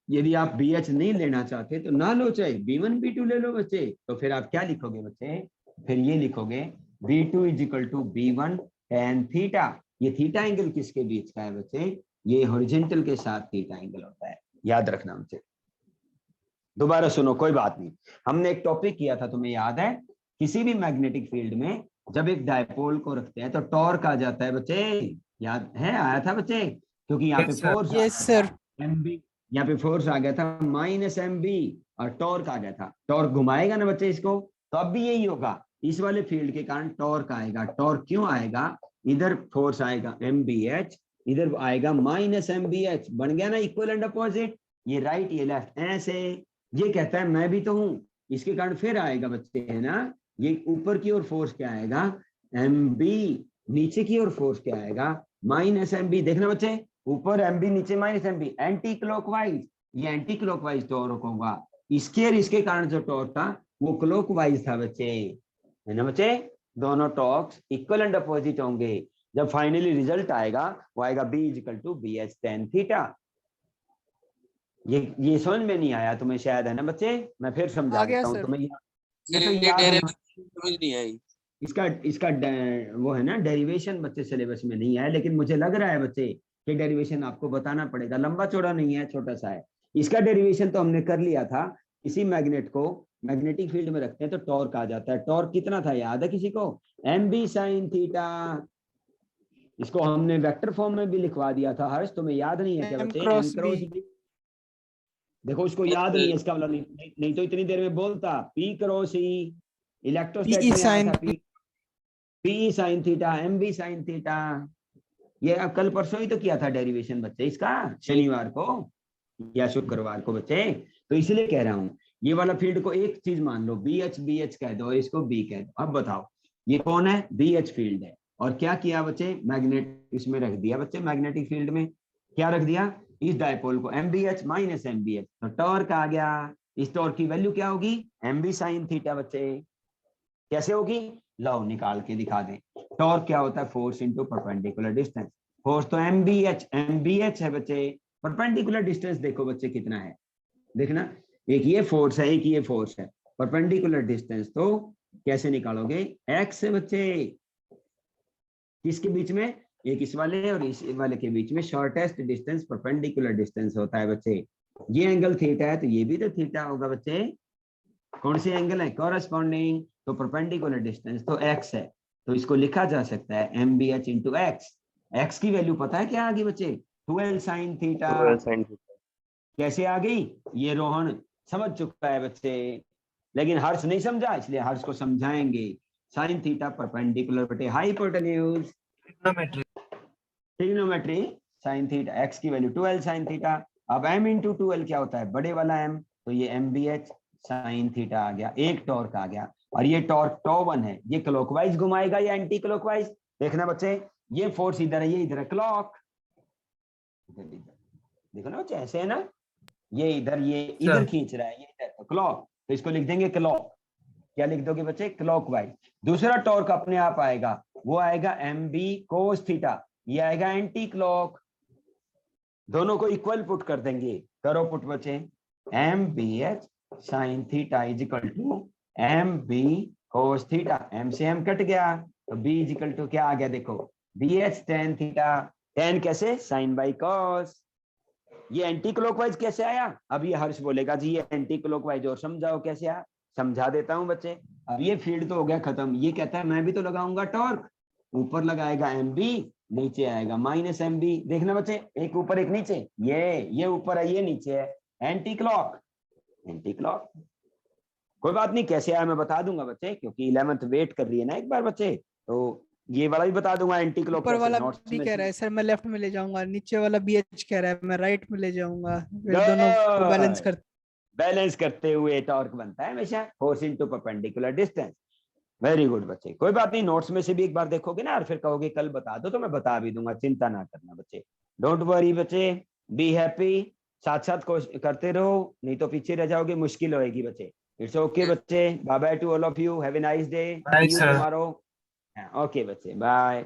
यदि आप BH नहीं लेना चाहते तो ना लो, चाहे B1 B2 ले लो बच्चे। तो फिर आप क्या लिखोगे बच्चे, फिर ये लिखोगे B2 is equal to B1 tan theta। ये थीटा एंगल किसके बीच का है बच्चे, ये हॉरिजॉन्टल के साथ थीटा एंगल होता है, याद रखना बच्चे। दोबारा सुनो, कोई बात नहीं। हमने एक टॉपिक किया था, तुम्हें याद है, किसी भी मैग्नेटिक फील्ड में जब एक डायपोल को रखते हैं तो टॉर्क आ जाता है बच्चे, याद है? आया था बच्चे, क्योंकि यहाँ पे फोर्स, यस सर, एमबी, यहाँ पे फोर्स आ गया था -mb और टॉर्क आ गया था। टॉर्क घुमाएगा ना बच्चे इसको, तो अब भी यही होगा, इस वाले फील्ड के कारण टॉर्क आएगा। टॉर्क क्यों आएगा, इधर फोर्स आएगा mbh, इधर आएगा -mbh, बन गया ना इक्वल एंड अपोजिट, ये राइट ये लेफ्ट ऐसे। ये कहता है मैं भी तो हूं, इसके कारण फिर आएगा बच्चे, है ना, ये ऊपर की ओर फोर्स क्या आएगा mb, नीचे की ओर फोर्स क्या आएगा -mb। देखना बच्चे, ऊपर mb नीचे -mb, एंटी क्लॉकवाइज, ये एंटी क्लॉकवाइज टॉर्क होगा। इसके और इसके कारण जो टॉर्क था वो क्लॉकवाइज था बच्चे, है ना बच्चे। दोनों टॉर्क्स इक्वल एंड अपोजिट होंगे। जब फाइनली रिजल्ट आएगा वो आएगा B is equal to BH tan theta। ये समझ में नहीं आया तुम्हें शायद, है ना बच्चे? मैं फिर समझा देता हूँ तुम्हें। ये तो याद समझ नहीं आई। इसका वो है ना डेरिवेशन बच्चे सिलेबस में नहीं है, लेकिन मुझे लग रहा है बच्चे कि डेरिवेशन आपको बताना पड़ेगा, लंबा चौड़ा नहीं है, छोटा सा है। इसका डेरिवेशन तो हमने कर लिया था। इसी मैग्नेट को मैग्नेटिक फील्ड में रखते हैं तो टॉर्क आ जाता है। टॉर्क कितना था, याद है किसी को? mb sin theta. इसको हमने वेक्टर फॉर्म में भी लिखवा दिया था, हर्ष तुम्हें याद नहीं है क्या बच्चे? Cross B. देखो उसको याद नहीं है, इसका मतलब नहीं तो इतनी देर में बोलता P क्रॉस E, इलेक्ट्रोस्टैटिक में आया था P sin theta, mb sin theta. ये अब कल परसों ही तो किया था डेरिवेशन बच्चे इसका, शनिवार को या शुक्रवार को बच्चे। तो इसलिए कह रहा हूँ, ये वाला फील्ड को एक चीज मान लो, BH कह दो, इसको B कह दो। अब बताओ ये कौन है? BH फील्ड है। और क्या किया बच्चे, मैग्नेट इसमें रख दिया बच्चे मैग्नेटिक फील्ड में। क्या रख दिया, इस डायपोल को MBH माइनस MBH, तो टॉर्क आ गया। इस टॉर्क की वैल्यू क्या होगी, MB sin थीटा बच्चे। कैसे होगी, लो निकाल के दिखा दें। टॉर्क क्या होता है, force into perpendicular distance. Force तो MBH है बच्चे, परपेंडिकुलर डिस्टेंस देखो बच्चे कितना है, देखना एक ये फोर्स है एक ये फोर्स है, परपेंडिकुलर डिस्टेंस तो कैसे निकालोगे, x है बच्चे, किसके बीच में, एक इस वाले और इस वाले के बीच में शॉर्टेस्ट डिस्टेंस परपेंडिकुलर डिस्टेंस होता है बच्चे। ये एंगल थीटा है तो ये भी तो थीटा होगा बच्चे, कौन से एंगल है कॉरेस्पॉन्डिंग, तो परपेंडिकुलर डिस्टेंस तो x है, तो इसको लिखा जा सकता है MBH इंटू x की वैल्यू पता है क्या आ गई बच्चे, 12 sin थीटा। 12 sin theta. कैसे आ गई, ये रोहन समझ चुका है बच्चे, लेकिन हर्ष नहीं समझा, इसलिए हर्ष को समझाएंगे। साइन थीटा परपेंडिकुलर बटे hypotenuse trigonometry, sine theta x की वैल्यू 12 साइन थीटा। अब m इंटू 12 क्या होता है, बड़े वाला m, तो ये MBH साइन थीटा आ गया, एक टॉर्क आ गया। और ये टॉर्क τ1 है, ये क्लॉकवाइज घुमाएगा या एंटी क्लॉकवाइज, देखना बच्चे, ये फोर्स इधर है ये इधर है, क्लॉक देखो ना बच्चे ऐसे है ना, ये इधर खींच रहा है, ये इधर, तो क्लॉक, तो इसको लिख देंगे क्लॉक। क्या लिख दोगे बच्चे, क्लॉकवाइज। दूसरा टॉर्क अपने आप आएगा, वो आएगा MB cos थीटा, ये आएगा एंटी क्लॉक, दोनों को इक्वल पुट कर देंगे, करो पुट बच्चे, MBH sin theta is equal to MB cos theta, M से M कट गया, तो B इज इक्वल टू क्या आ गया देखो, BH tan थीटा, tan कैसे, sin बाई cos। ये एंटी क्लॉकवाइज कैसे आया, अब ये हर्ष बोलेगा जी ये एंटी क्लॉकवाइज, और समझाओ कैसे आया, समझा देता हूं बच्चे। अब ये फील्ड तो हो गया खत्म, ये कहता है मैं भी तो लगाऊंगा टॉर्क, ऊपर लगाएगा MB, नीचे आएगा माइनस MB, देखना बच्चे एक ऊपर एक नीचे, ये ऊपर है ये नीचे है, एंटी क्लॉक, कोई बात नहीं, कैसे आया मैं बता दूंगा बच्चे, क्योंकि 11th वेट कर रही है ना एक बार बच्चे, तो ये वाला भी बता दूंगा एंटी क्लॉक। ऊपर वाला भी कह रहा है सर मैं लेफ्ट में ले जाऊंगा, नीचे वाला BH कह रहा है मैं राइट में ले जाऊंगा, फिर दोनों को बैलेंस करते हुए टॉर्क बनता है हमेशा, force into perpendicular distance. Very good बच्चे, कोई बात नहीं, नोट्स में से भी एक बार देखोगे ना और फिर कहोगे कल बता दो, तो मैं बता भी दूंगा, चिंता ना करना बच्चे, डोंट वरी बच्चे, बी हैप्पी, साथ साथ करते रहो, नहीं तो पीछे रह जाओगे, मुश्किल होएगी बच्चे। इट्स ओके बच्चे, bye bye to all of you, have a nice day, see you tomorrow. Okay बच्चे, बाय।